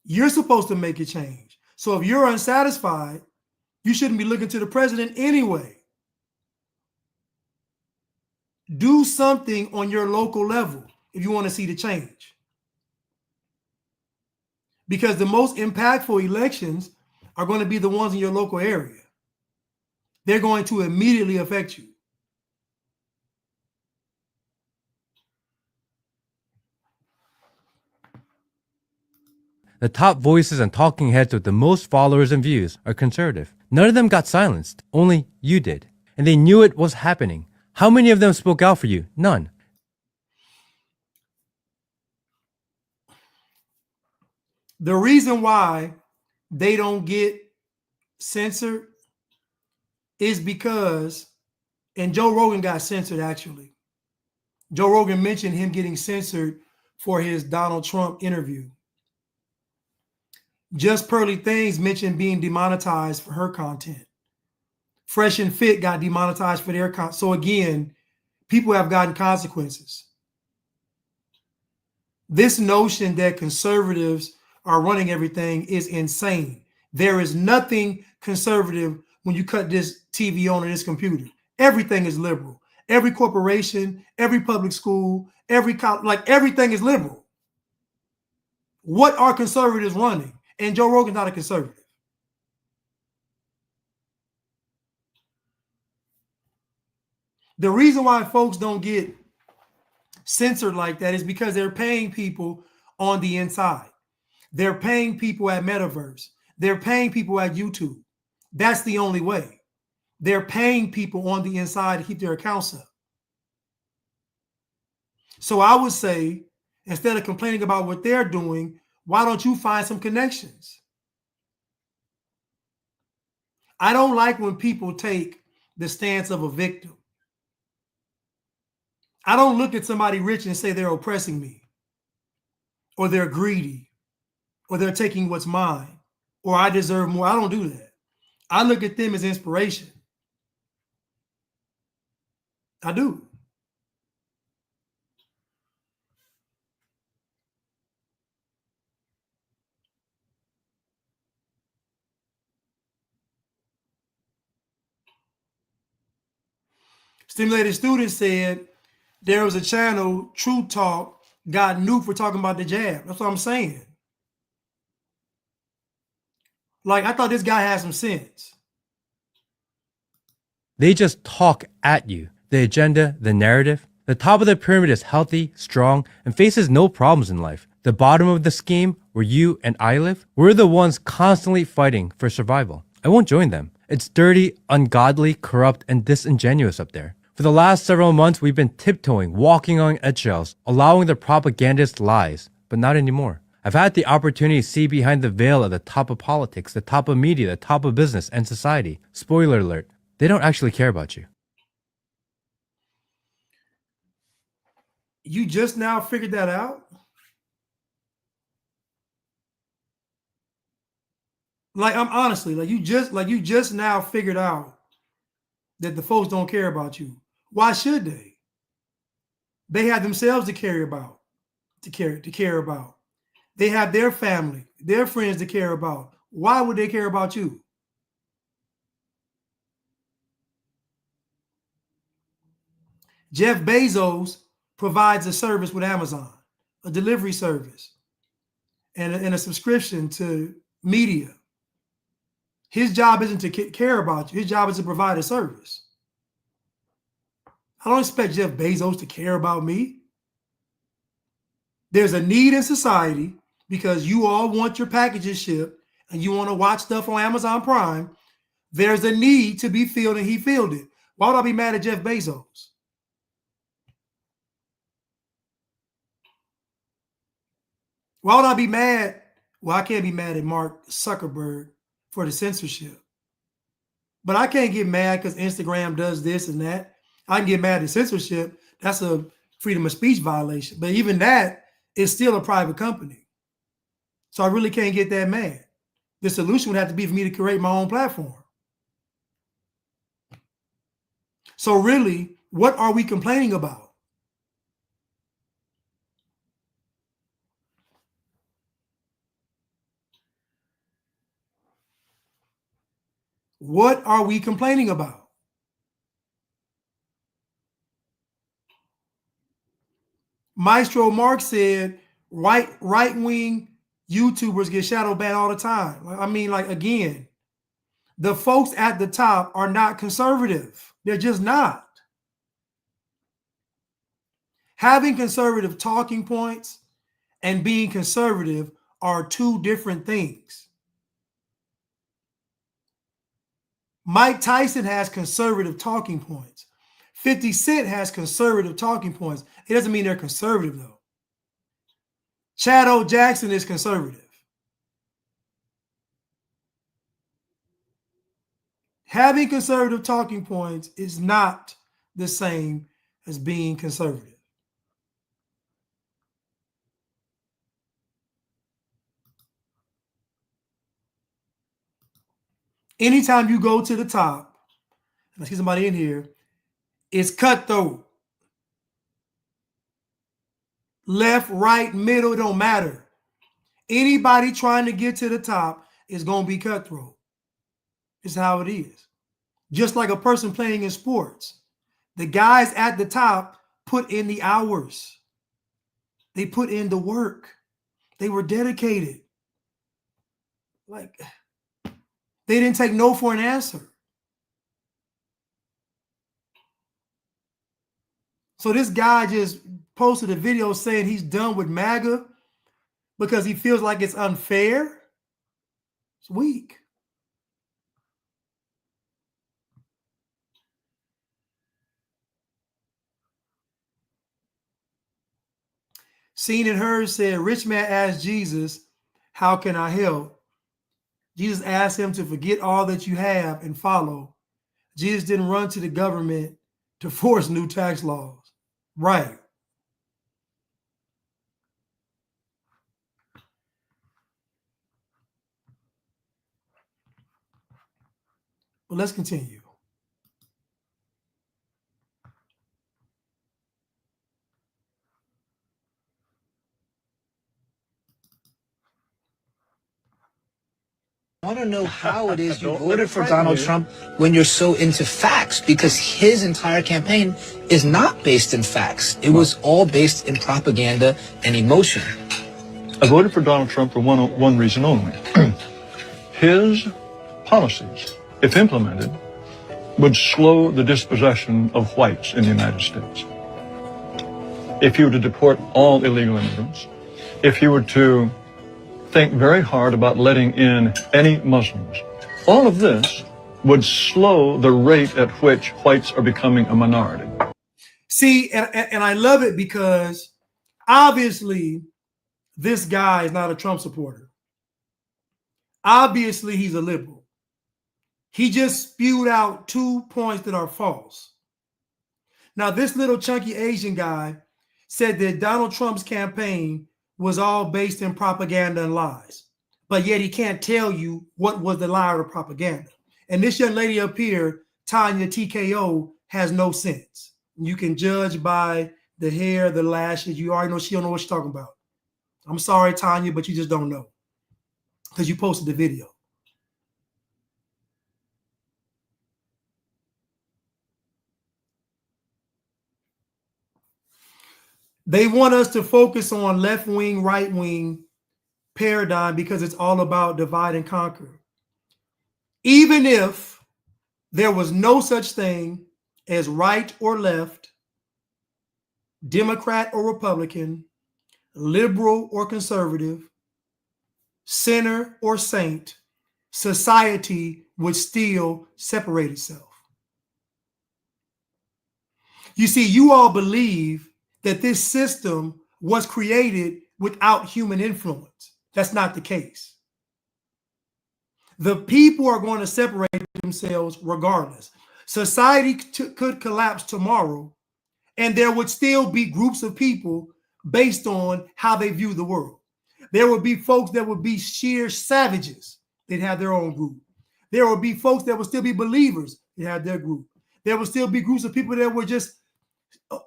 You're supposed to make it change. So if you're unsatisfied, you shouldn't be looking to the president anyway. Do something on your local level if you want to see the change. Because the most impactful elections are going to be the ones in your local area. They're going to immediately affect you. The top voices and talking heads with the most followers and views are conservative. None of them got silenced. Only you did. And they knew it was happening. How many of them spoke out for you? None. The reason why they don't get censored is because, and Joe Rogan got censored actually. Joe Rogan mentioned him getting censored for his Donald Trump interview. Just Pearly Things mentioned being demonetized for her content. Fresh and Fit got demonetized for their content. So again, people have gotten consequences. This notion that conservatives are running everything is insane. There is nothing conservative when you cut this TV on or this computer. Everything is liberal. Every corporation, every public school, everything is liberal. What are conservatives running? And Joe Rogan's not a conservative. The reason why folks don't get censored like that is because they're paying people on the inside. They're paying people at Metaverse. They're paying people at YouTube. That's the only way. They're paying people on the inside to keep their accounts up. So I would say, instead of complaining about what they're doing, why don't you find some connections? I don't like when people take the stance of a victim. I don't look at somebody rich and say they're oppressing me, or they're greedy, or they're taking what's mine, or I deserve more. I don't do that. I look at them as inspiration. I do. Stimulated Student said there was a channel, Truth Talk, got nuked for talking about the jab. That's what I'm saying. Like, I thought this guy had some sense. They just talk at you. The agenda, the narrative. The top of the pyramid is healthy, strong, and faces no problems in life. The bottom of the scheme, where you and I live, we're the ones constantly fighting for survival. I won't join them. It's dirty, ungodly, corrupt, and disingenuous up there. For the last several months, we've been tiptoeing, walking on eggshells, allowing the propagandist lies, but not anymore. I've had the opportunity to see behind the veil at the top of politics, the top of media, the top of business and society. Spoiler alert, they don't actually care about you. You just now figured that out? Like, I'm honestly, like you just now figured out that the folks don't care about you. Why should they? They have themselves to care about. They have their family, their friends to care about. Why would they care about you? Jeff Bezos provides a service with Amazon, a delivery service, and a subscription to media. His job isn't to care about you. His job is to provide a service. I don't expect Jeff Bezos to care about me. There's a need in society because you all want your packages shipped and you want to watch stuff on Amazon Prime. There's a need to be filled and he filled it. Why would I be mad at Jeff Bezos? Why would I be mad? Well, I can't be mad at Mark Zuckerberg for the censorship. But I can't get mad because Instagram does this and that. I can get mad at censorship. That's a freedom of speech violation. But even that is still a private company. So I really can't get that mad. The solution would have to be for me to create my own platform. So really, what are we complaining about? What are we complaining about? Maestro Mark said right-wing YouTubers get shadow banned all the time. I mean, like, again, the folks at the top are not conservative. They're just not. Having conservative talking points and being conservative are two different things. Mike Tyson has conservative talking points. 50 Cent has conservative talking points. It doesn't mean they're conservative, though. Chad O. Jackson is conservative. Having conservative talking points is not the same as being conservative. Anytime you go to the top, and I see somebody in here, it's cutthroat. Left, right, middle, it don't matter. Anybody trying to get to the top is going to be cutthroat. It's how it is. Just like a person playing in sports. The guys at the top put in the hours. They put in the work. They were dedicated. Like, they didn't take no for an answer. So this guy just posted a video saying he's done with MAGA because he feels like it's unfair. It's weak. Seen and Heard said, rich man asked Jesus, how can I help? Jesus asked him to forget all that you have and follow. Jesus didn't run to the government to force new tax laws. Right. Well, let's continue. I want to know how it is you voted for Donald Trump when you're so into facts, because his entire campaign is not based in facts. It was all based in propaganda and emotion. I voted for Donald Trump for one reason only. His policies, if implemented, would slow the dispossession of whites in the United States. If you were to deport all illegal immigrants, if you were to think very hard about letting in any Muslims, all of this would slow the rate at which whites are becoming a minority. See, and I love it because obviously this guy is not a Trump supporter. Obviously he's a liberal. He just spewed out 2 points that are false. Now, this little chunky Asian guy said that Donald Trump's campaign was all based in propaganda and lies, but yet he can't tell you what was the lie or the propaganda. And this young lady up here, Tanya TKO, has no sense. You can judge by the hair, the lashes. You already know she don't know what she's talking about. I'm sorry, Tanya, but you just don't know because you posted the video. They want us to focus on left wing, right wing paradigm because it's all about divide and conquer. Even if there was no such thing as right or left, Democrat or Republican, liberal or conservative, sinner or saint, society would still separate itself. You see, you all believe that this system was created without human influence. That's not the case. The people are going to separate themselves regardless. Society could collapse tomorrow, and there would still be groups of people based on how they view the world. There would be folks that would be sheer savages. They'd have their own group. There would be folks that would still be believers. They have their group. There would still be groups of people that were just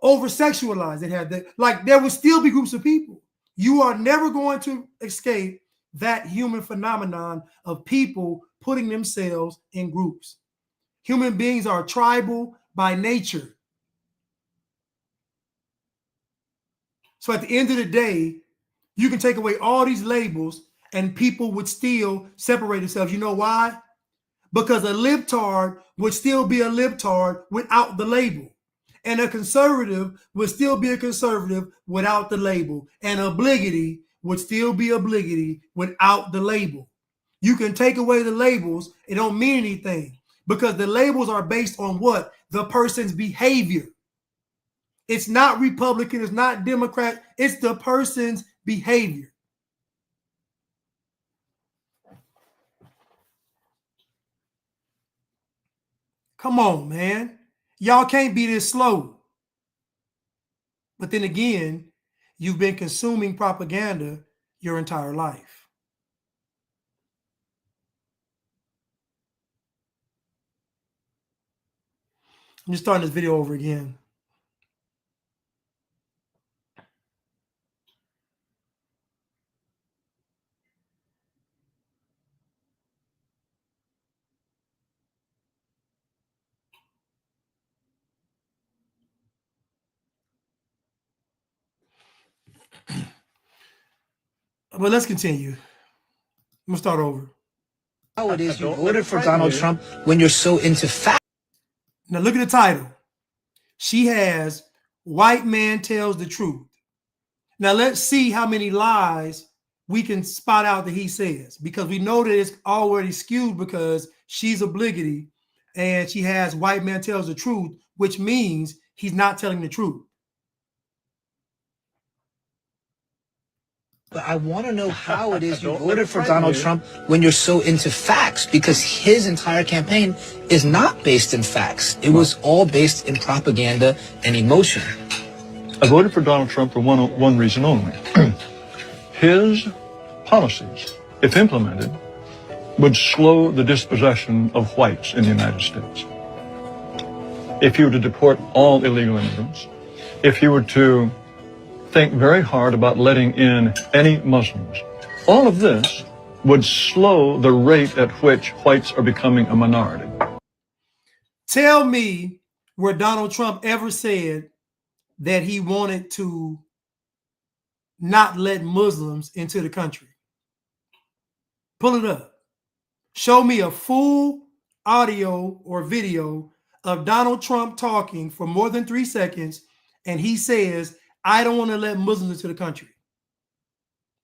over-sexualized. They had that. Like, there would still be groups of people. You are never going to escape that human phenomenon of people putting themselves in groups. Human beings are tribal by nature. So at the end of the day, you can take away all these labels and people would still separate themselves. You know why? Because a libtard would still be a libtard without the label. And a conservative would still be a conservative without the label. And obligity would still be obligity without the label. You can take away the labels, it don't mean anything because the labels are based on what? The person's behavior. It's not Republican, it's not Democrat, it's the person's behavior. Come on, man. Y'all can't be this slow. But then again, you've been consuming propaganda your entire life. I'm just starting this video over again. But let's continue. I'm gonna start over. How it is you voted for Donald Trump when you're so into facts. Now look at the title. She has white man tells the truth. Now let's see how many lies we can spot out that he says, because we know that it's already skewed because she's obligatory and she has white man tells the truth, which means he's not telling the truth. But I want to know how it is you voted for Donald Trump when you're so into facts, because his entire campaign is not based in facts. It was all based in propaganda and emotion. I voted for Donald Trump for one reason only. His policies, if implemented, would slow the dispossession of whites in the United States. If he were to deport all illegal immigrants, if he were to think very hard about letting in any Muslims, all of this would slow the rate at which whites are becoming a minority. Tell me where Donald Trump ever said that he wanted to not let Muslims into the country. Pull it up. Show me a full audio or video of Donald Trump talking for more than 3 seconds, and he says, I don't want to let Muslims into the country.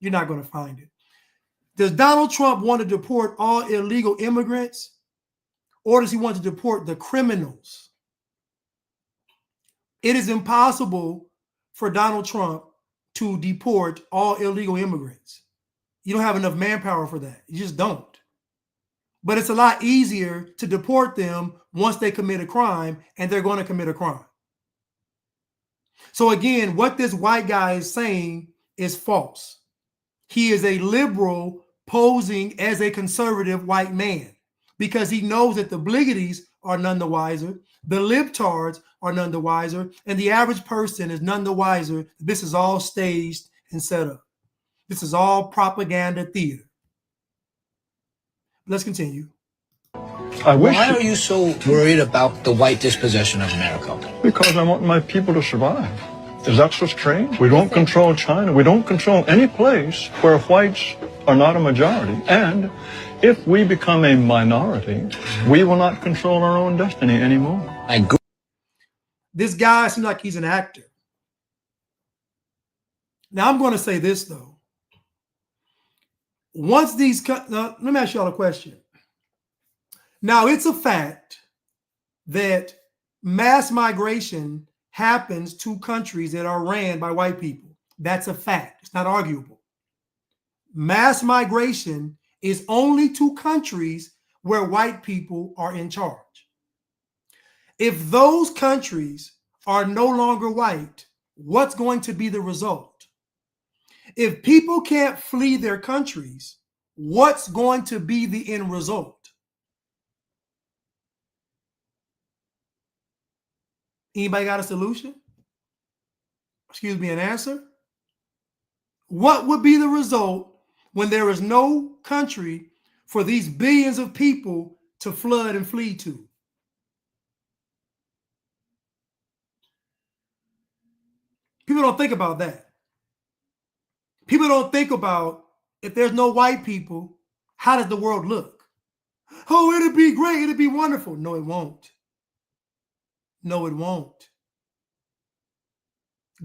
You're not going to find it. Does Donald Trump want to deport all illegal immigrants, or does he want to deport the criminals? It is impossible for Donald Trump to deport all illegal immigrants. You don't have enough manpower for that. You just don't. But it's a lot easier to deport them once they commit a crime, and they're going to commit a crime. So again, what this white guy is saying is false. He is a liberal posing as a conservative white man because he knows that the obligatories are none the wiser, the libtards are none the wiser, and the average person is none the wiser. This is all staged and set up. This is all propaganda theater. Let's continue. Why are you so worried about the white dispossession of America? Because I want my people to survive. Is that so strange? We don't control China. We don't control any place where whites are not a majority. And if we become a minority, we will not control our own destiny anymore. This guy seems like he's an actor. Now, I'm going to say this, though. Once these, now, let me ask y'all a question. Now, it's a fact that mass migration happens to countries that are ran by white people. That's a fact. It's not arguable. Mass migration is only to countries where white people are in charge. If those countries are no longer white, what's going to be the result? If people can't flee their countries, what's going to be the end result? Anybody got a solution? Excuse me, an answer? What would be the result when there is no country for these billions of people to flood and flee to? People don't think about that. People don't think about, if there's no white people, how does the world look? Oh, it'd be great. It'd be wonderful. No, it won't. No, it won't.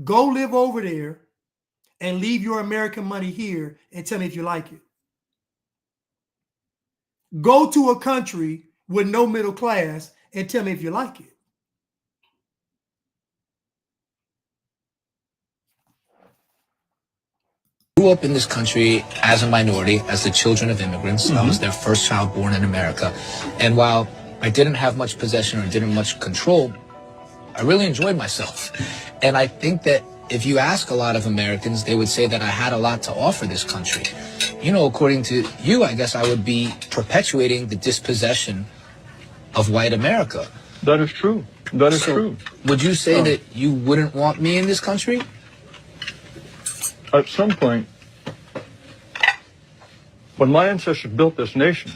Go live over there and leave your American money here and tell me if you like it. Go to a country with no middle class and tell me if you like it. Grew up in this country as a minority, as the children of immigrants. I was their first child born in America. And while I didn't have much possession or didn't much control, I really enjoyed myself. And I think that if you ask a lot of Americans, they would say that I had a lot to offer this country. You know, according to you, I guess I would be perpetuating the dispossession of white America. That is true. That is true. Would you say that you wouldn't want me in this country? At some point, when my ancestors built this nation,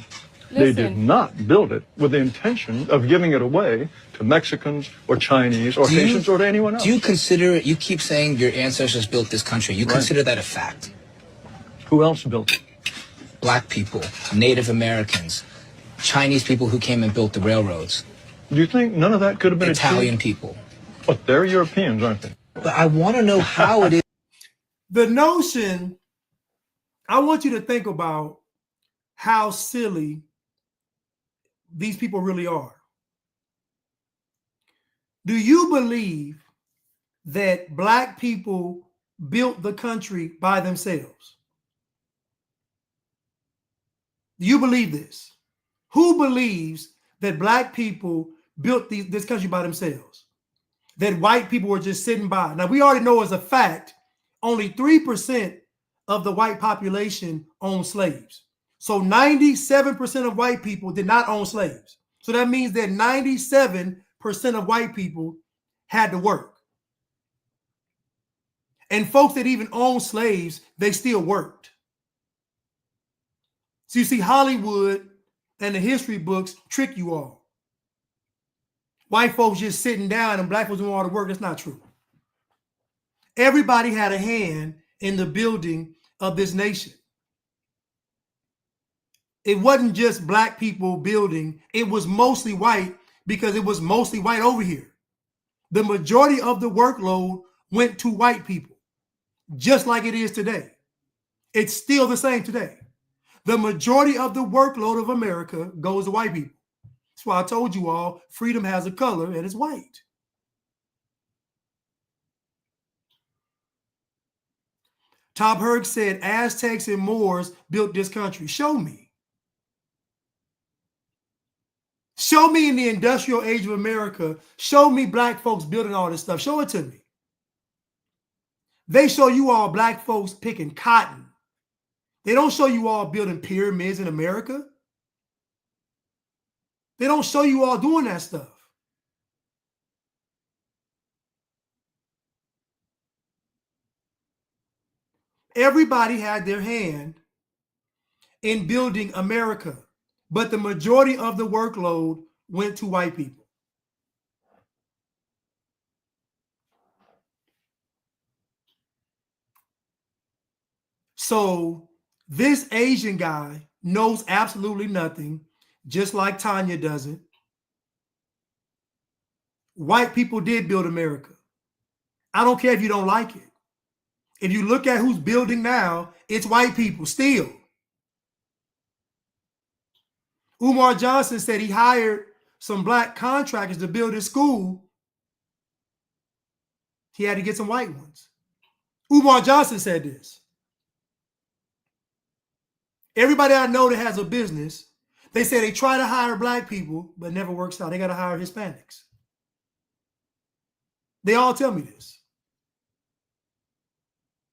they did not build it with the intention of giving it away to Mexicans or Chinese or Haitians or to anyone else. Do you consider, you keep saying your ancestors built this country, you consider that a fact? Who else built it? Black people, Native Americans, Chinese people who came and built the railroads. Do you think none of that could have been Italian achieved? people. But they're Europeans, aren't they? But I want to know how it is. The notion, I want you to think about how silly these people really are. Do you believe that Black people built the country by themselves? Do you believe this? Who believes that Black people built this country by themselves? That white people were just sitting by? Now, we already know as a fact, only 3% of the white population owned slaves. So 97% of white people did not own slaves. So that means that 97% of white people had to work. And folks that even owned slaves, they still worked. So you see, Hollywood and the history books trick you all. White folks just sitting down and Black folks doing all the work. That's not true. Everybody had a hand in the building of this nation. It wasn't just Black people building. It was mostly white because it was mostly white over here. The majority of the workload went to white people, just like it is today. It's still the same today. The majority of the workload of America goes to white people. That's why I told you all, freedom has a color and it's white. Top Herg said Aztecs and Moors built this country. Show me. Show me in the industrial age of America. Show me Black folks building all this stuff. Show it to me. They show you all Black folks picking cotton. They don't show you all building pyramids in America. They don't show you all doing that stuff. Everybody had their hand in building America, but the majority of the workload went to white people. So this Asian guy knows absolutely nothing, just like Tanya doesn't. White people did build America. I don't care if you don't like it. If you look at who's building now, it's white people still. Umar Johnson said he hired some Black contractors to build his school. He had to get some white ones. Umar Johnson said this. Everybody I know that has a business, they say they try to hire Black people, but it never works out. They got to hire Hispanics. They all tell me this.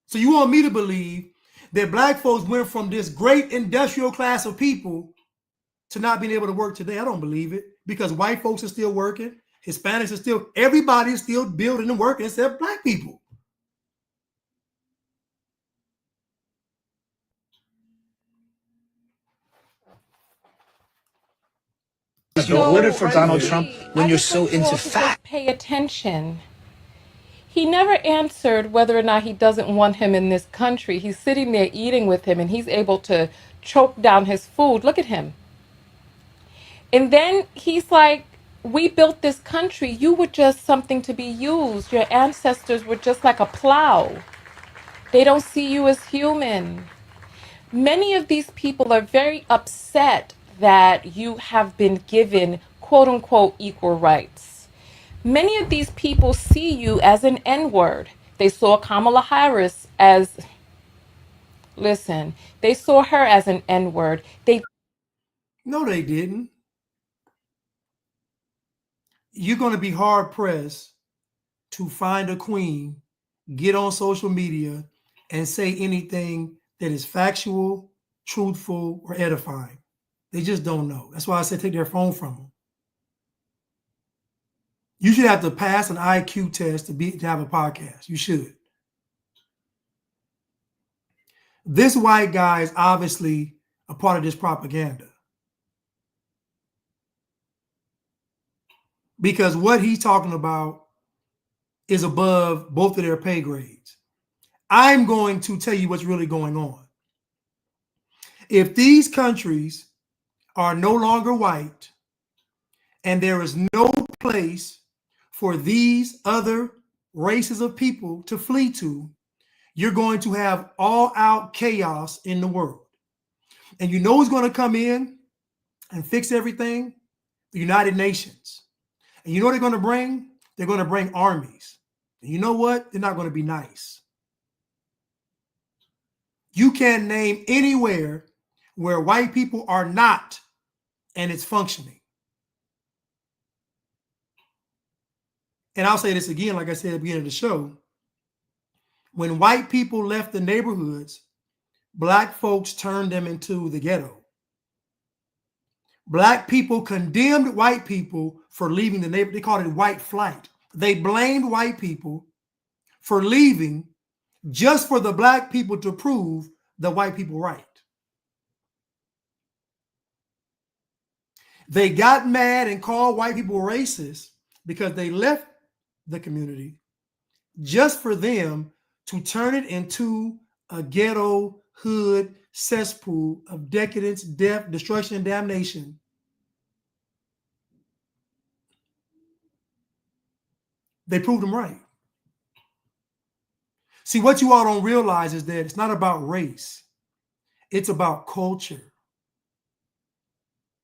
So you want me to believe that Black folks went from this great industrial class of people to not being able to work today? I don't believe it, because white folks are still working. Hispanics are still, everybody is still building and working except Black people. You voted for Donald Trump when you're so into facts. Pay attention. He never answered whether or not he doesn't want him in this country. He's sitting there eating with him and he's able to choke down his food. Look at him. And then he's like, we built this country. You were just something to be used. Your ancestors were just like a plow. They don't see you as human. Many of these people are very upset that you have been given quote unquote equal rights. Many of these people see you as an N-word. They saw Kamala Harris as, listen, they saw her as an N-word. No, they didn't. You're going to be hard pressed to find a queen, get on social media, and say anything that is factual, truthful, or edifying. They just don't know. That's why I said take their phone from them. You should have to pass an IQ test to have a podcast. You should. This white guy is obviously a part of this propaganda. Because what he's talking about is above both of their pay grades. I'm going to tell you what's really going on. If these countries are no longer white and there is no place for these other races of people to flee to, you're going to have all-out chaos in the world. And you know who's going to come in and fix everything? The United Nations. And you know what they're going to bring? They're going to bring armies. And you know what? They're not going to be nice. You can't name anywhere where white people are not and it's functioning. And I'll say this again, like I said at the beginning of the show. When white people left the neighborhoods, black folks turned them into the ghetto. Black people condemned white people for leaving the neighborhood. They called it white flight. They blamed white people for leaving just for the black people to prove the white people right. They got mad and called white people racist because they left the community just for them to turn it into a ghetto hood cesspool of decadence, death, destruction, and damnation. They proved them right. See, what you all don't realize is that it's not about race. It's about culture.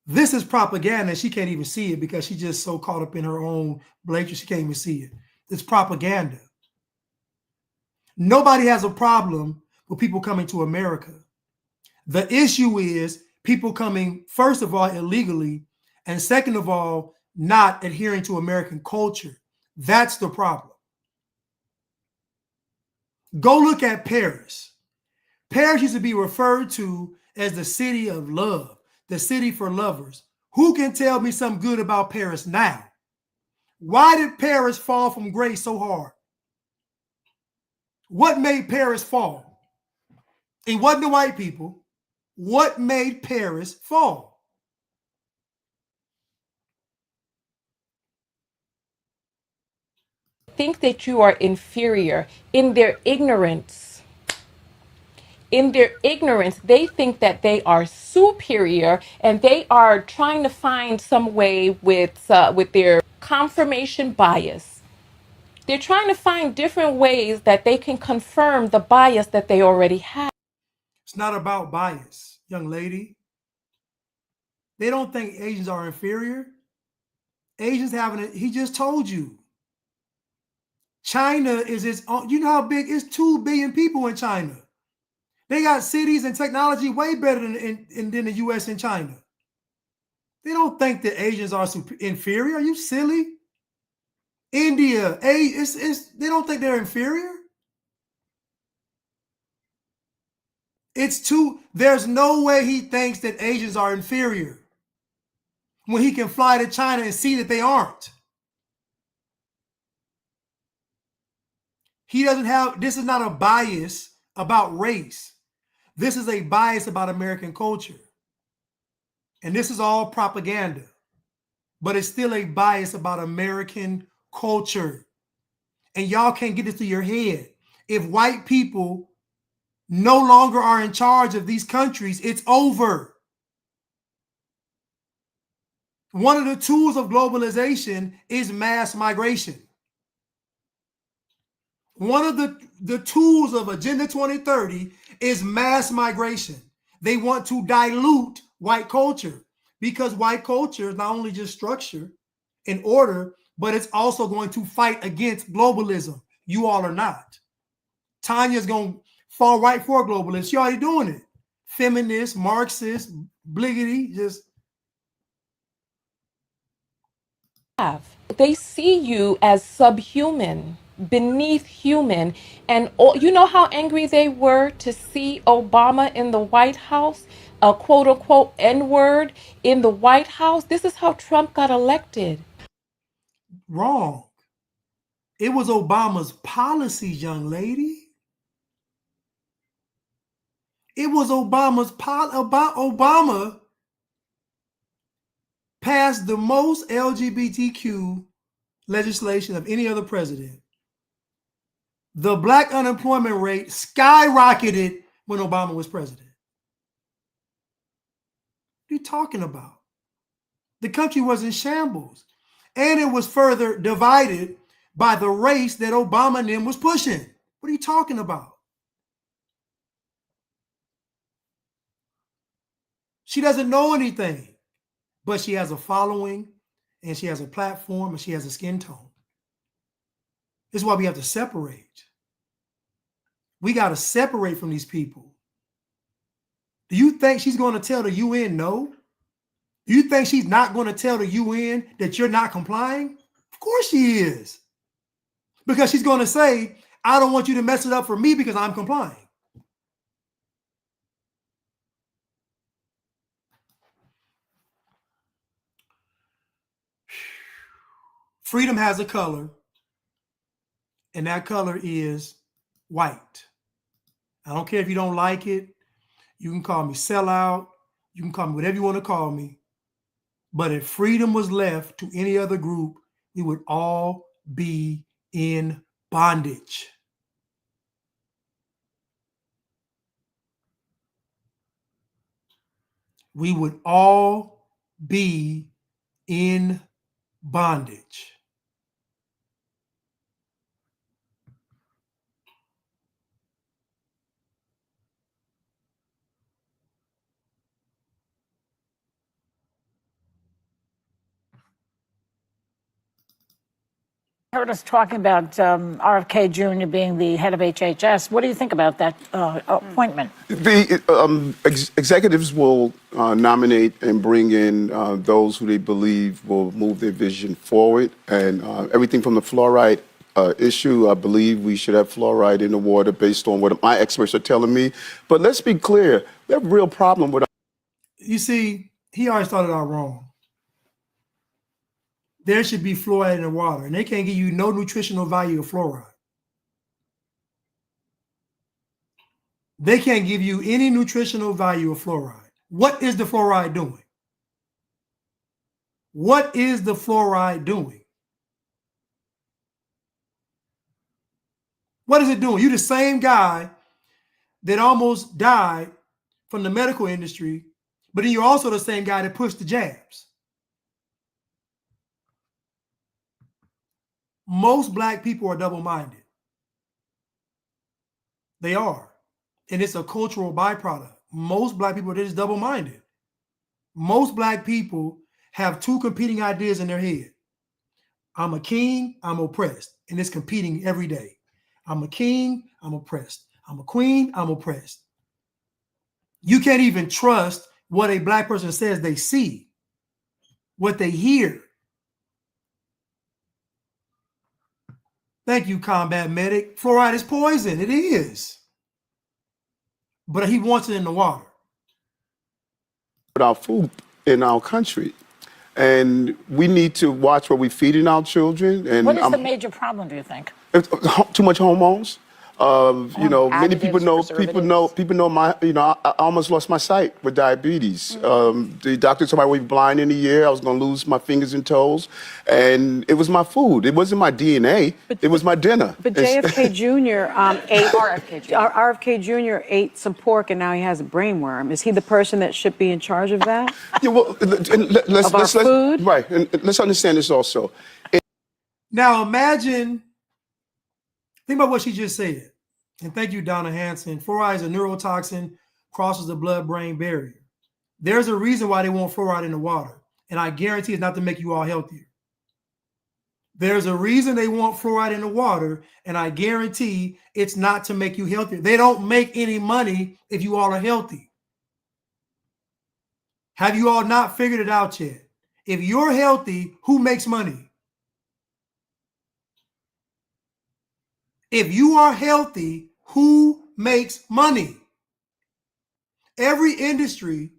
This is propaganda. She can't even see it because she's just so caught up in her own blatantly. She can't even see it. It's propaganda. Nobody has a problem with people coming to America. The issue is people coming, first of all, illegally, and second of all, not adhering to American culture. That's the problem. Go look at Paris. Paris used to be referred to as the city of love, the city for lovers. Who can tell me something good about Paris now? Why did Paris fall from grace so hard? What made Paris fall? It wasn't the white people. What made Paris fall? Think that you are inferior in their ignorance. In their ignorance, they think that they are superior, and they are trying to find some way with their confirmation bias. They're trying to find different ways that they can confirm the bias that they already have. It's not about bias, young lady. They don't think Asians are inferior. Asians he just told you. China is its own, you know how big, it's 2 billion people in China. They got cities and technology way better than the US and China. They don't think that Asians are inferior. Are you silly? India, they don't think they're inferior. There's no way he thinks that Asians are inferior when he can fly to China and see that they aren't. This is not a bias about race. This is a bias about American culture. And this is all propaganda, but it's still a bias about American culture. And y'all can't get this to your head. If white people no longer are in charge of these countries, it's over. One of the tools of globalization is mass migration. One of the tools of Agenda 2030 is mass migration. They want to dilute white culture because white culture is not only just structure and order, but it's also going to fight against globalism. You all are not. Tanya's going to fall right for globalists. She already doing it. Feminist, Marxist, bliggity, just. They see you as subhuman, beneath human. And you know how angry they were to see Obama in the White House, a quote unquote N-word in the White House? This is how Trump got elected. Wrong. It was Obama's policies, young lady. It was Obama's Obama passed the most LGBTQ legislation of any other president. The black unemployment rate skyrocketed when Obama was president. What are you talking about? The country was in shambles. And it was further divided by the race that Obama and them was pushing. What are you talking about? She doesn't know anything, but she has a following and she has a platform and she has a skin tone. This is why we have to separate. We got to separate from these people. Do you think she's going to tell the UN no? Do you think she's not going to tell the UN that you're not complying? Of course she is. Because she's going to say, I don't want you to mess it up for me because I'm complying. Freedom has a color, and that color is white. I don't care if you don't like it. You can call me sellout. You can call me whatever you want to call me. But if freedom was left to any other group, we would all be in bondage. We would all be in bondage. Heard us talking about RFK Jr. being the head of HHS. What do you think about that appointment? The executives will nominate and bring in those who they believe will move their vision forward. And everything from the fluoride issue, I believe we should have fluoride in the water based on what my experts are telling me. But let's be clear, we have a real problem with. You see, he already started out wrong. There should be fluoride in the water, and they can't give you no nutritional value of fluoride. They can't give you any nutritional value of fluoride. What is the fluoride doing? What is the fluoride doing? What is it doing? You're the same guy that almost died from the medical industry, but then you're also the same guy that pushed the jabs. Most black people are double-minded. They are. And it's a cultural byproduct. Most black people are just double-minded. Most black people have two competing ideas in their head. I'm a king, I'm oppressed. And it's competing every day. I'm a king, I'm oppressed. I'm a queen, I'm oppressed. You can't even trust what a black person says they see, what they hear. Thank you, combat medic. Fluoride is poison. It is. But he wants it in the water. Our food in our country. And we need to watch what we're feeding our children. And What is the major problem, do you think? too much hormones. Many people know my, I almost lost my sight with diabetes. The doctor told me I would be blind in a year. I was going to lose my fingers and toes. And it was my food. It wasn't my DNA. It was my dinner. But JFK Jr. RFK Jr. ate some pork and now he has a brain worm. Is he the person that should be in charge of that? Yeah, well, let's food? Right. And let's understand this also. Now imagine, think about what she just said. And thank you, Donna Hanson. Fluoride is a neurotoxin, crosses the blood-brain barrier. There's a reason why they want fluoride in the water. And I guarantee it's not to make you all healthier. There's a reason they want fluoride in the water. And I guarantee it's not to make you healthier. They don't make any money if you all are healthy. Have you all not figured it out yet? If you're healthy, who makes money? If you are healthy, who makes money? Every industry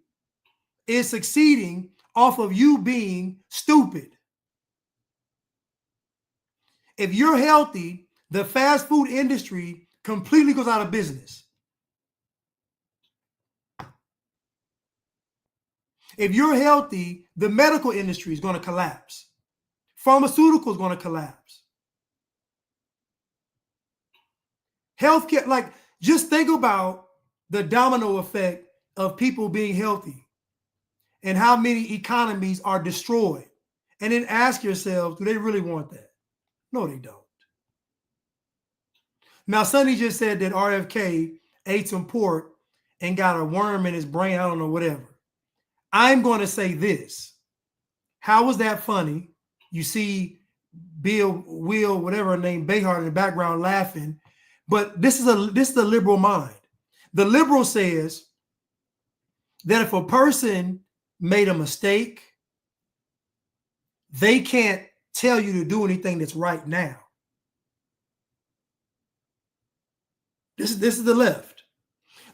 is succeeding off of you being stupid. If you're healthy, the fast food industry completely goes out of business. If you're healthy, the medical industry is going to collapse. Pharmaceuticals is going to collapse. Healthcare, like, just think about the domino effect of people being healthy and how many economies are destroyed And then ask yourselves, do they really want that? No, they don't. Now, Sonny just said that RFK ate some pork and got a worm in his brain. I don't know, whatever. I'm going to say this. How was that funny? You see Will, whatever her name, Behar in the background laughing. But this is the liberal mind. The liberal says that if a person made a mistake, they can't tell you to do anything that's right now. This is the left.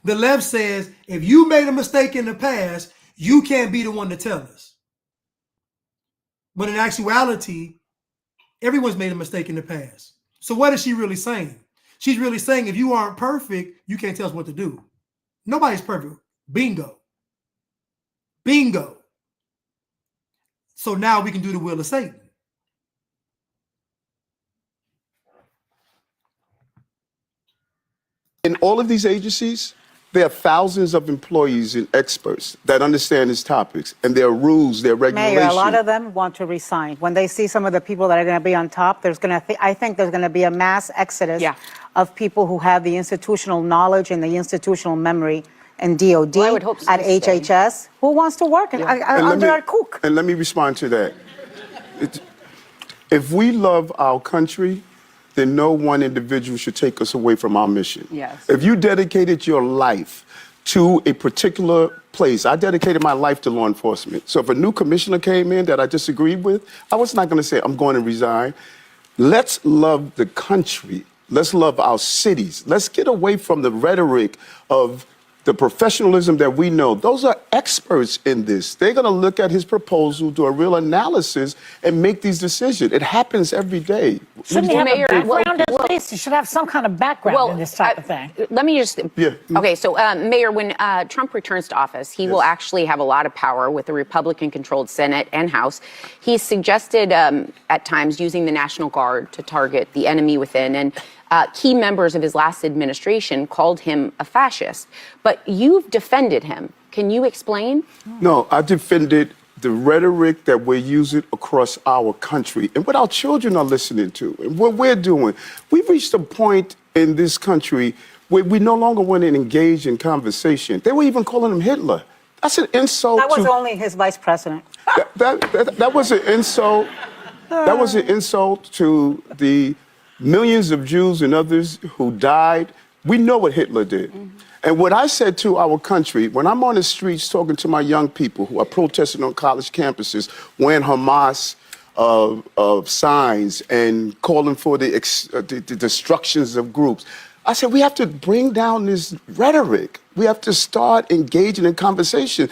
The left says if you made a mistake in the past, you can't be the one to tell us. But in actuality, everyone's made a mistake in the past. So what is she really saying? She's really saying if you aren't perfect, you can't tell us what to do. Nobody's perfect. Bingo. Bingo. So now we can do the will of Satan. In all of these agencies, there are thousands of employees and experts that understand these topics, and there are rules, there are regulations. Mayor, a lot of them want to resign. When they see some of the people that are going to be on top, I think there's going to be a mass exodus of people who have the institutional knowledge and the institutional memory and DOD Well, I would hope so at to stay. HHS. Who wants to work under our cook? And let me respond to that. If we love our country, then no one individual should take us away from our mission. Yes. If you dedicated your life to a particular place, I dedicated my life to law enforcement. So if a new commissioner came in that I disagreed with, I was not going to say, I'm going to resign. Let's love the country. Let's love our cities. Let's get away from the rhetoric of the professionalism that we know. Those are experts in this. They're going to look at his proposal, do a real analysis, and make these decisions. It happens every day. Shouldn't he have Mayor, a background at least? He should have some kind of background in this type of thing. Let me just. Yeah. Okay, so Mayor, when Trump returns to office, he will actually have a lot of power with the Republican-controlled Senate and House. He's suggested at times using the National Guard to target the enemy within, and key members of his last administration called him a fascist. But you've defended him. Can you explain? No, I defended the rhetoric that we're using across our country and what our children are listening to and what we're doing. We've reached a point in this country where we no longer want to engage in conversation. They were even calling him Hitler. That's an insult. That was only his vice president. That was an insult. That was an insult to the millions of Jews and others who died. We know what Hitler did. And what I said to our country, when I'm on the streets talking to my young people who are protesting on college campuses, wearing Hamas signs and calling for the destructions of groups, I said, we have to bring down this rhetoric. We have to start engaging in conversation.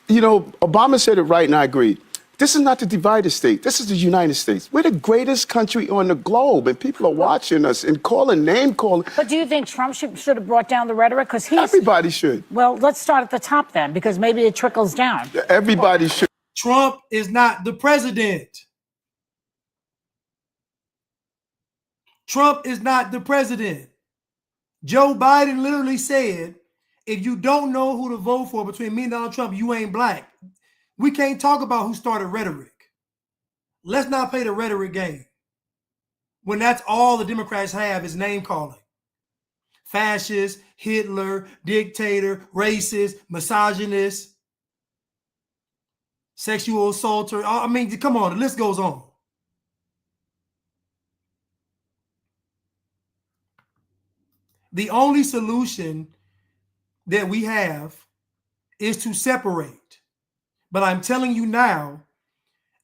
You know, Obama said it right, and I agree. This is not the divided state. This is the United States. We're the greatest country on the globe, and people are watching us and name calling. But do you think Trump should have brought down the rhetoric? Because everybody should. Well, let's start at the top then, because maybe it trickles down. Everybody should. Trump is not the president. Trump is not the president. Joe Biden literally said, if you don't know who to vote for between me and Donald Trump, you ain't black. We can't talk about who started rhetoric. Let's not play the rhetoric game. When that's all the Democrats have is name calling. Fascist, Hitler, dictator, racist, misogynist, sexual assaulter. I mean, come on, the list goes on. The only solution that we have is to separate. But I'm telling you now,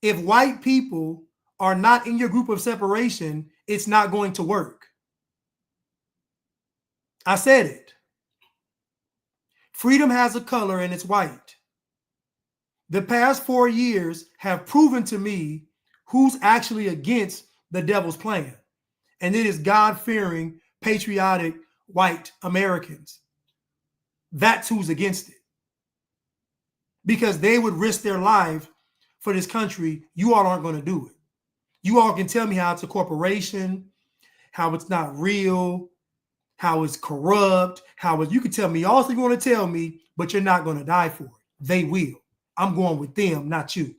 if white people are not in your group of separation, it's not going to work. I said it. Freedom has a color and it's white. The past 4 years have proven to me who's actually against the devil's plan. And it is God-fearing, patriotic, white Americans. That's who's against it. Because they would risk their life for this country. You all aren't going to do it. You all can tell me how it's a corporation, how it's not real, how it's corrupt, you can tell me all stuff you want to tell me, but you're not going to die for it. They will. I'm going with them, not you.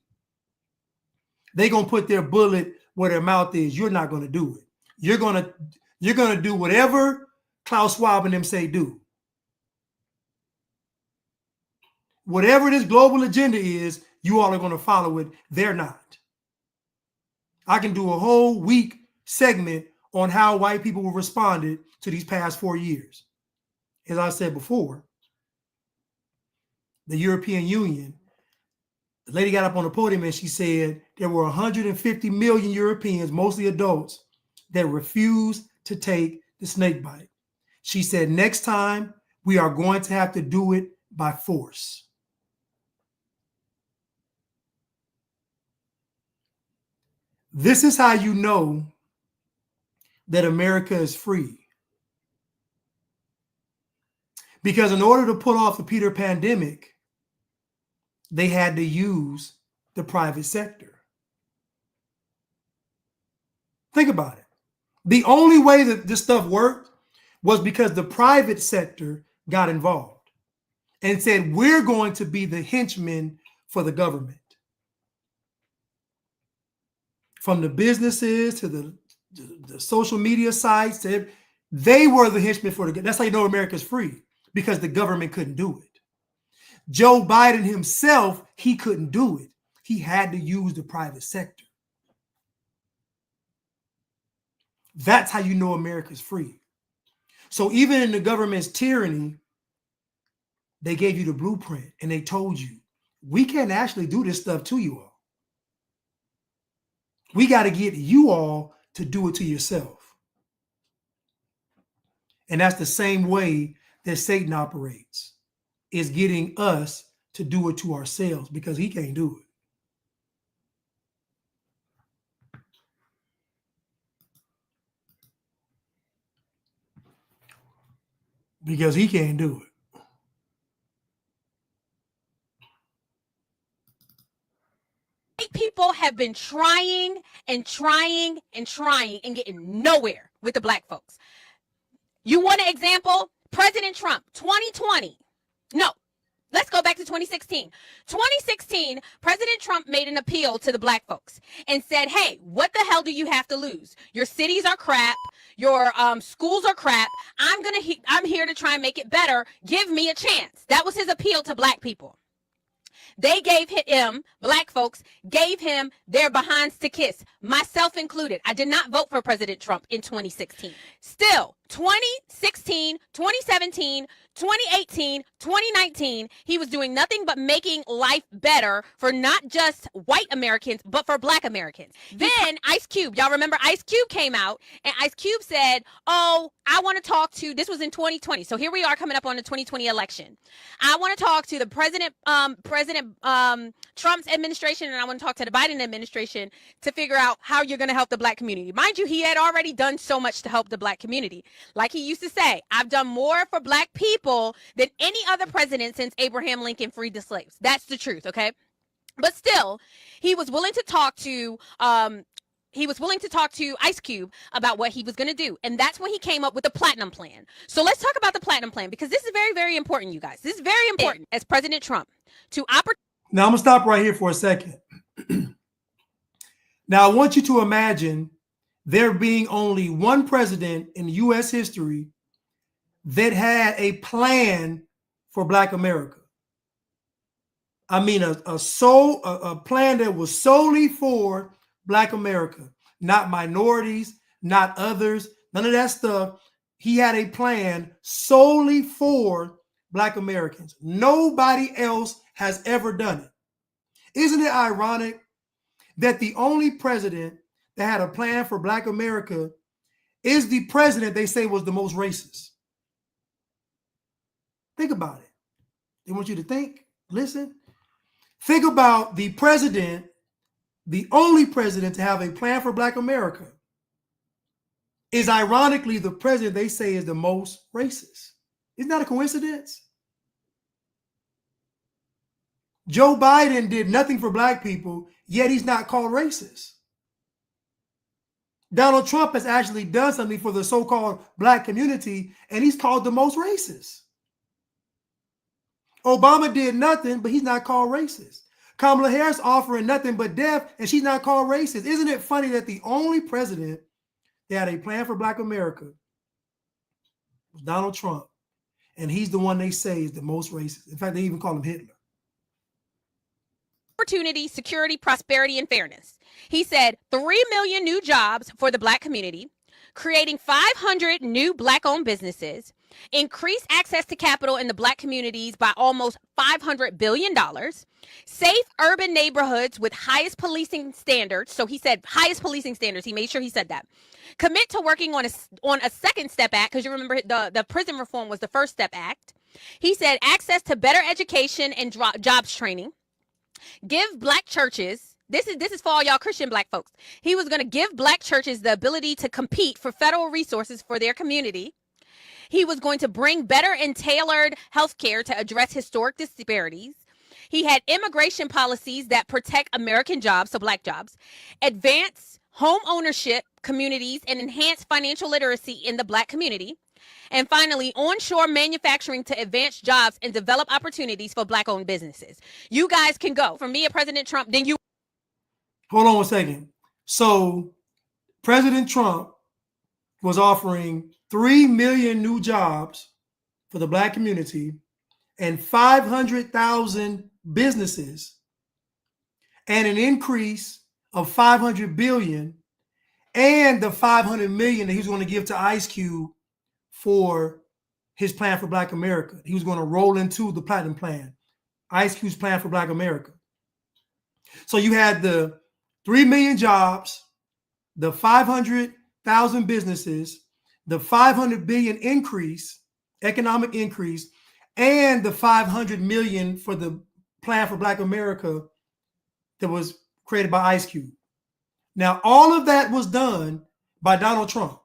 they're going to put their bullet where their mouth is. You're not going to do it. You're going to do whatever Klaus Schwab and them say do. Whatever this global agenda is, you all are going to follow it. They're not. I can do a whole week segment on how white people have responded to these past 4 years. As I said before, the European Union, the lady got up on the podium and she said there were 150 million Europeans, mostly adults, that refused to take the snake bite. She said, next time we are going to have to do it by force. This is how you know that America is free. Because in order to pull off the Peter pandemic, they had to use the private sector. Think about it. The only way that this stuff worked was because the private sector got involved and said, we're going to be the henchmen for the government. From the businesses to the social media sites, they were the henchmen for the. That's how you know America's free, because the government couldn't do it. Joe Biden himself, he couldn't do it. He had to use the private sector. That's how you know America's free. So even in the government's tyranny, they gave you the blueprint and they told you, we can't actually do this stuff to you all. We got to get you all to do it to yourself. And that's the same way that Satan operates, is getting us to do it to ourselves, because he can't do it. Because he can't do it. People have been trying and getting nowhere with the black folks. You want an example? President Trump, 2020. No, let's go back to 2016. 2016, President Trump made an appeal to the black folks and said, hey, what the hell do you have to lose? Your cities are crap. Your schools are crap. I'm here to try and make it better. Give me a chance. That was his appeal to black people. They gave him, black folks, gave him their behinds to kiss, myself included. I did not vote for President Trump in 2016. Still, 2016, 2017, 2018, 2019, he was doing nothing but making life better for not just white Americans, but for black Americans. Then Ice Cube, y'all remember Ice Cube came out and Ice Cube said, oh, I want to talk to, this was in 2020. So here we are coming up on the 2020 election. I want to talk to the President Trump's administration, and I want to talk to the Biden administration to figure out how you're going to help the black community. Mind you, he had already done so much to help the black community. Like he used to say, I've done more for black people than any other president since Abraham Lincoln freed the slaves. That's the truth, okay? But still, he was willing to talk to Ice Cube about what he was going to do. And that's when he came up with the Platinum Plan. So let's talk about the Platinum Plan, because this is very, very important, you guys. This is very important as President Trump to Now, I'm going to stop right here for a second. Now, I want you to imagine there being only one president in U.S. history that had a plan for Black America. I mean, a plan that was solely for Black America, not minorities, not others, none of that stuff. He had a plan solely for Black Americans. Nobody else has ever done it. Isn't it ironic that the only president that had a plan for Black America is the president they say was the most racist? Think about it. They want you to think, listen. Think about the president, the only president to have a plan for Black America is ironically the president they say is the most racist. Isn't that a coincidence? Joe Biden did nothing for Black people, yet he's not called racist. Donald Trump has actually done something for the so-called Black community, and he's called the most racist. Obama did nothing, but he's not called racist. Kamala Harris offering nothing but death, and she's not called racist. Isn't it funny that the only president that had a plan for Black America was Donald Trump, and he's the one they say is the most racist. In fact, they even call him Hitler. Opportunity, security, prosperity, and fairness. He said 3 million new jobs for the Black community, creating 500 new Black-owned businesses, increase access to capital in the Black communities by almost $500 billion, safe urban neighborhoods with highest policing standards. So he said highest policing standards. He made sure he said that. Commit to working on a second step act, because you remember the prison reform was the first step act. He said access to better education and jobs training. Give Black churches, this is for all y'all Christian Black folks. He was going to give Black churches the ability to compete for federal resources for their community. He was going to bring better and tailored health care to address historic disparities. He had immigration policies that protect American jobs, so Black jobs, advance home ownership communities, and enhance financial literacy in the Black community. And finally, onshore manufacturing to advance jobs and develop opportunities for Black-owned businesses. You guys can go. From me and President Trump, then you... Hold on a second. So President Trump was offering 3 million new jobs for the Black community and 500,000 businesses and an increase of 500 billion and the 500 million that he was going to give to Ice Cube for his plan for Black America. He was going to roll into the Platinum Plan, Ice Cube's plan for Black America. So you had the 3 million jobs, the 500,000 businesses, the 500 billion increase, economic increase, and the 500 million for the plan for Black America that was created by Ice Cube. Now, all of that was done by Donald Trump.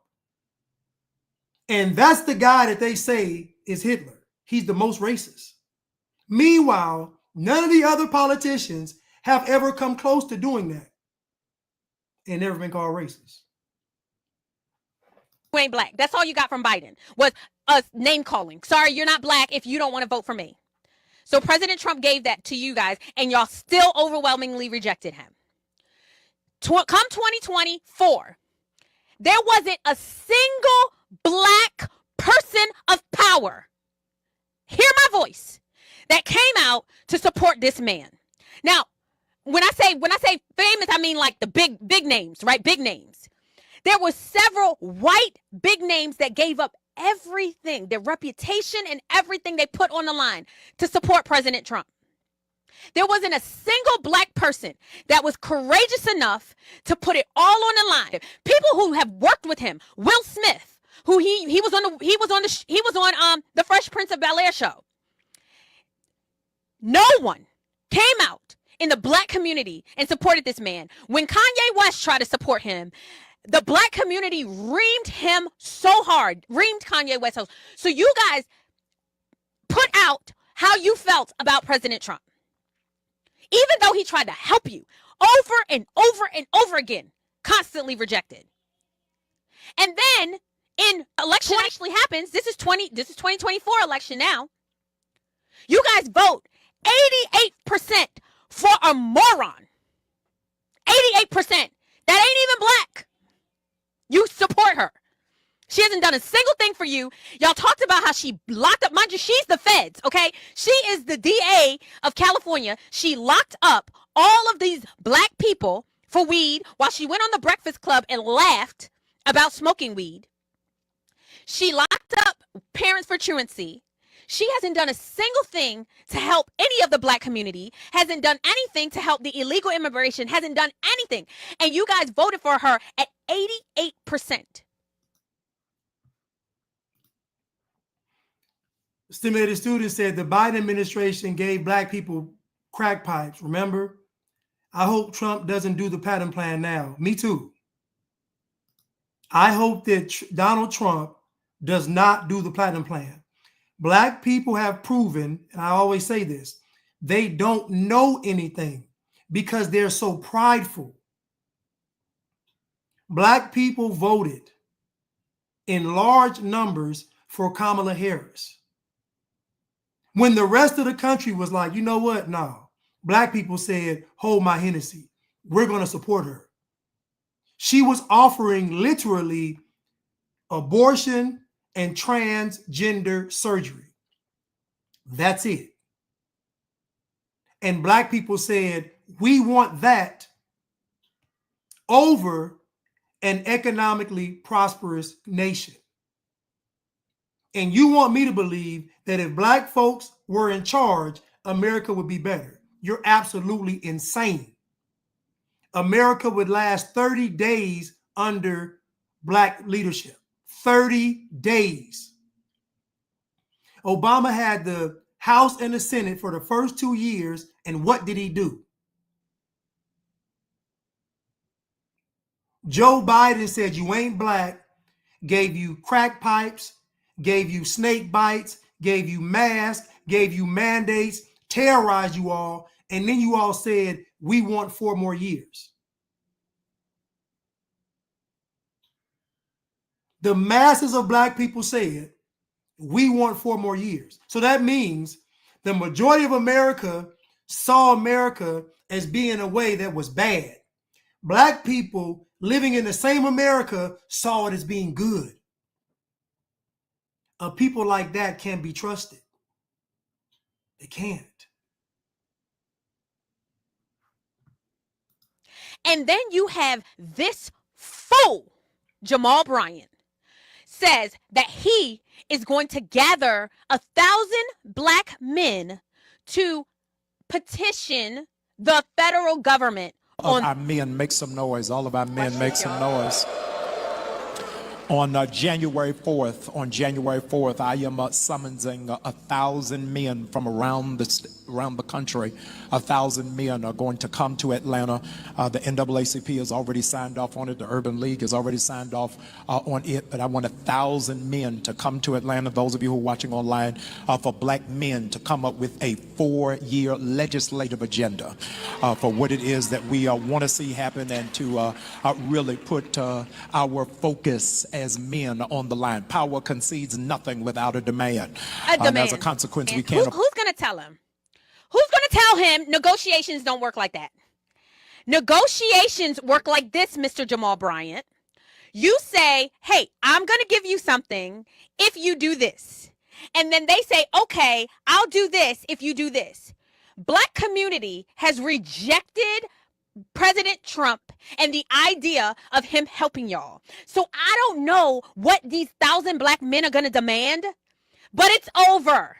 And that's the guy that they say is Hitler. He's the most racist. Meanwhile, none of the other politicians have ever come close to doing that and never been called racist. You ain't Black. That's all you got from Biden was us name calling. Sorry, you're not Black if you don't want to vote for me. So President Trump gave that to you guys, and y'all still overwhelmingly rejected him. Come 2024, there wasn't a single Black person of power, hear my voice, that came out to support this man. Now, when I say famous, I mean like the big names, right? Big names. There were several white big names that gave up everything, their reputation and everything they put on the line to support President Trump. There wasn't a single Black person that was courageous enough to put it all on the line. People who have worked with him, Will Smith, who he was on the Fresh Prince of Bel-Air show. No one came out in the Black community and supported this man. When Kanye West tried to support him, the Black community reamed him so hard, reamed Kanye West. So you guys put out how you felt about President Trump. Even though he tried to help you over and over and over again, constantly rejected. And then in election actually happens, this is 2024 election now. You guys vote 88% for a moron. 88%. That ain't even Black. You support her. She hasn't done a single thing for you. Y'all talked about how she locked up, mind you, she's the feds, okay? She is the DA of California. She locked up all of these Black people for weed while she went on the Breakfast Club and laughed about smoking weed. She locked up parents for truancy. She hasn't done a single thing to help any of the Black community, hasn't done anything to help the illegal immigration, hasn't done anything. And you guys voted for her at 88%. Stimulated Student said the Biden administration gave Black people crack pipes, remember? I hope Trump doesn't do the Patent Plan now. Me too. I hope that Donald Trump does not do the Platinum Plan. Black people have proven, and I always say this, they don't know anything because they're so prideful. Black people voted in large numbers for Kamala Harris. When the rest of the country was like, you know what? No, black people said, hold my Hennessy. We're going to support her. She was offering literally abortion and transgender surgery. That's it. And black people said, we want that over an economically prosperous nation. And you want me to believe that if black folks were in charge, America would be better. You're absolutely insane. America would last 30 days under black leadership. 30 days. Obama had the House and the Senate for the first 2 years, and what did he do? Joe Biden said you ain't black, gave you crack pipes, gave you snake bites, gave you masks, gave you mandates, terrorized you all, and then you all said, we want 4 more years. The masses of black people said, we want 4 more years. So that means the majority of America saw America as being a way that was bad. Black people living in the same America saw it as being good. A people like that can't be trusted. They can't. And then you have this fool, Jamal Bryant, says that he is going to gather 1,000 black men to petition the federal government on our men. Make some noise. All of our men make some noise. On January 4th, I am summoning 1,000 men from around the country. 1,000 men are going to come to Atlanta. The NAACP has already signed off on it. The Urban League has already signed off on it. But I want 1,000 men to come to Atlanta. Those of you who are watching online, for black men to come up with a 4-year legislative agenda for what it is that we want to see happen, and to really put our focus as men on the line. Power concedes nothing without a demand. And as a consequence, we can't. Who's going to tell him? Who's going to tell him negotiations don't work like that? Negotiations work like this, Mr. Jamal Bryant. You say, hey, I'm going to give you something if you do this. And then they say, okay, I'll do this if you do this. Black community has rejected President Trump and the idea of him helping y'all. So I don't know what these 1,000 black men are going to demand, but it's over.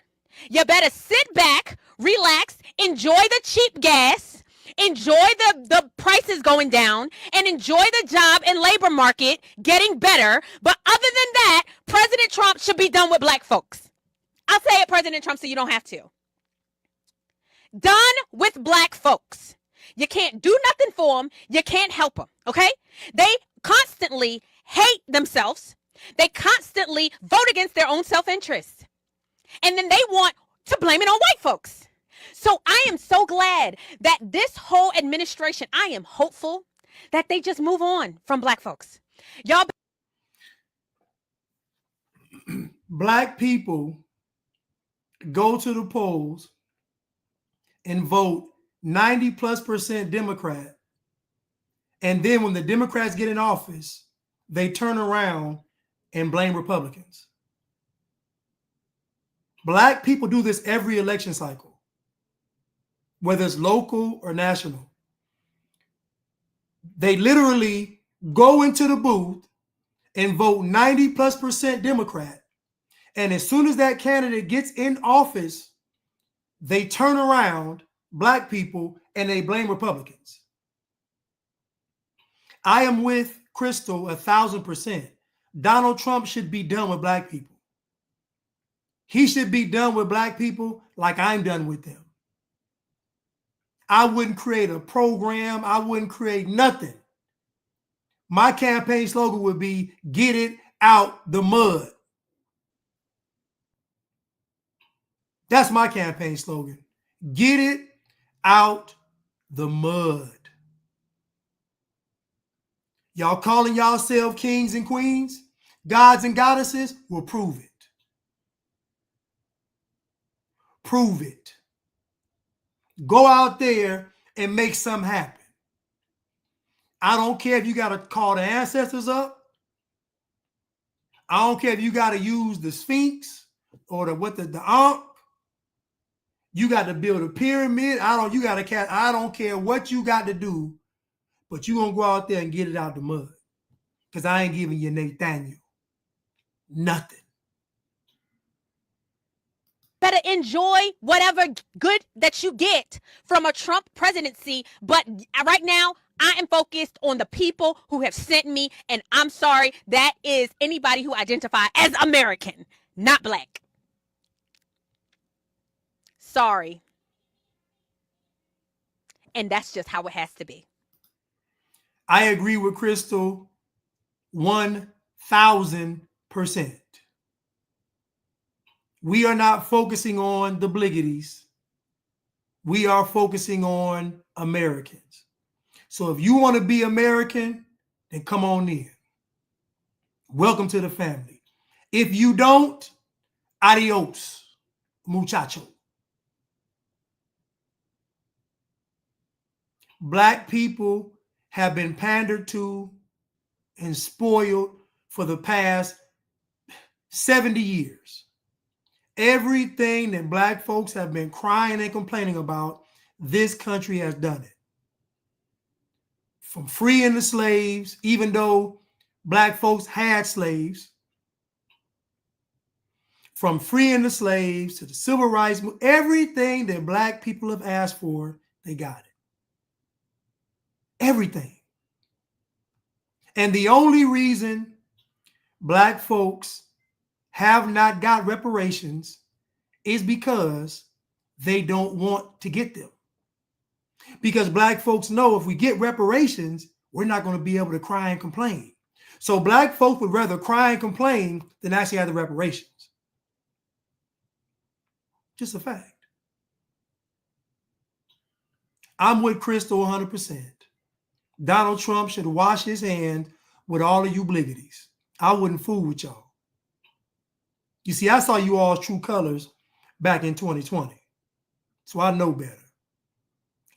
You better sit back, relax, enjoy the cheap gas, enjoy the prices going down, and enjoy the job and labor market getting better. But other than that, President Trump should be done with black folks. I'll say it, President Trump, so you don't have to. Done with black folks. You can't do nothing for them. You can't help them, okay? They constantly hate themselves. They constantly vote against their own self-interest. And then they want to blame it on white folks. So I am so glad that this whole administration, I am hopeful that they just move on from black folks. Y'all. Black people go to the polls and vote 90+% Democrat. And then when the Democrats get in office, they turn around and blame Republicans. Black people do this every election cycle, whether it's local or national. They literally go into the booth and vote 90+% Democrat. And as soon as that candidate gets in office, they turn around, black people, and they blame Republicans. I am with Crystal 1,000%. Donald Trump should be done with black people. He should be done with black people like I'm done with them. I wouldn't create a program. I wouldn't create nothing. My campaign slogan would be, get it out the mud. That's my campaign slogan. Get it out the mud. Y'all calling yourself kings and queens, gods and goddesses? Well, prove it. Prove it. Go out there and make something happen. I don't care if you got to call the ancestors up. I don't care if you got to use the Sphinx or the Ankh. You got to build a pyramid. I don't care what you got to do, but you gonna go out there and get it out the mud. Because I ain't giving you Nathaniel nothing. Better enjoy whatever good that you get from a Trump presidency. But right now, I am focused on the people who have sent me. And I'm sorry, that is anybody who identifies as American, not black. Sorry. And that's just how it has to be. I agree with Crystal 1,000%. We are not focusing on the Bliggities. We are focusing on Americans. So if you want to be American, then come on in. Welcome to the family. If you don't, adios, muchacho. Black people have been pandered to and spoiled for the past 70 years. Everything that black folks have been crying and complaining about, this country has done it. From freeing the slaves, even though black folks had slaves, from freeing the slaves to the civil rights, everything that black people have asked for, they got it. Everything. And the only reason black folks have not got reparations is because they don't want to get them. Because black folks know if we get reparations, we're not going to be able to cry and complain. So black folks would rather cry and complain than actually have the reparations. Just a fact. I'm with Crystal 100%. Donald Trump should wash his hand with all of you Bliggities. I wouldn't fool with y'all. You see, I saw you all's true colors back in 2020. So I know better.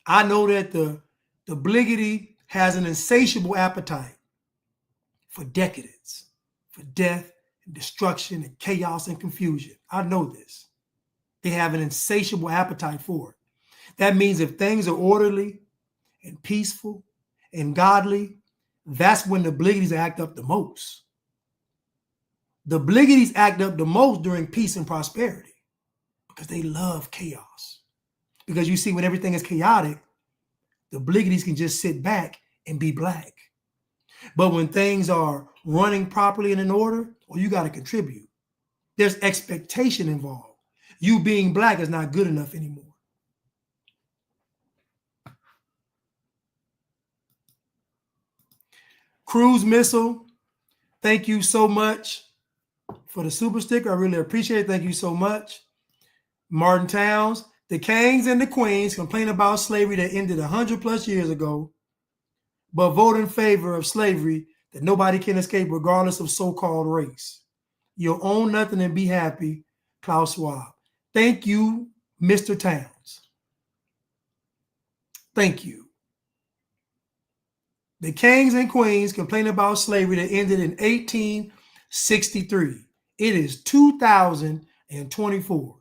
I know that the Bliggity has an insatiable appetite for decadence, for death and destruction and chaos and confusion. I know this. They have an insatiable appetite for it. That means if things are orderly and peaceful and godly, that's when the Bliggities act up the most. The Bliggities act up the most during peace and prosperity because they love chaos. Because you see, when everything is chaotic, the Bliggities can just sit back and be black. But when things are running properly and in order, well, you got to contribute. There's expectation involved. You being black is not good enough anymore. Cruise Missile, thank you so much for the super sticker. I really appreciate it. Thank you so much. Martin Towns, the kings and the queens complain about slavery that ended 100+ years ago, but vote in favor of slavery that nobody can escape regardless of so-called race. You'll own nothing and be happy. Klaus Schwab. Thank you, Mr. Towns. Thank you. The kings and queens complain about slavery that ended in 1863. It is 2024,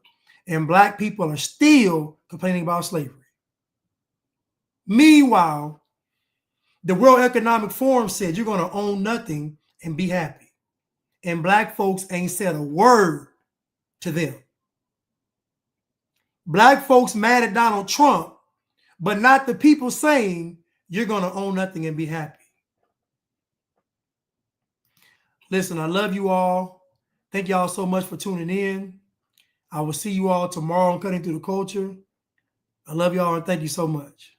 and black people are still complaining about slavery. Meanwhile, the World Economic Forum said you're going to own nothing and be happy. And black folks ain't said a word to them. Black folks mad at Donald Trump, but not the people saying you're going to own nothing and be happy. Listen, I love you all. Thank y'all so much for tuning in. I will see you all tomorrow on Cutting Through the Culture. I love y'all and thank you so much.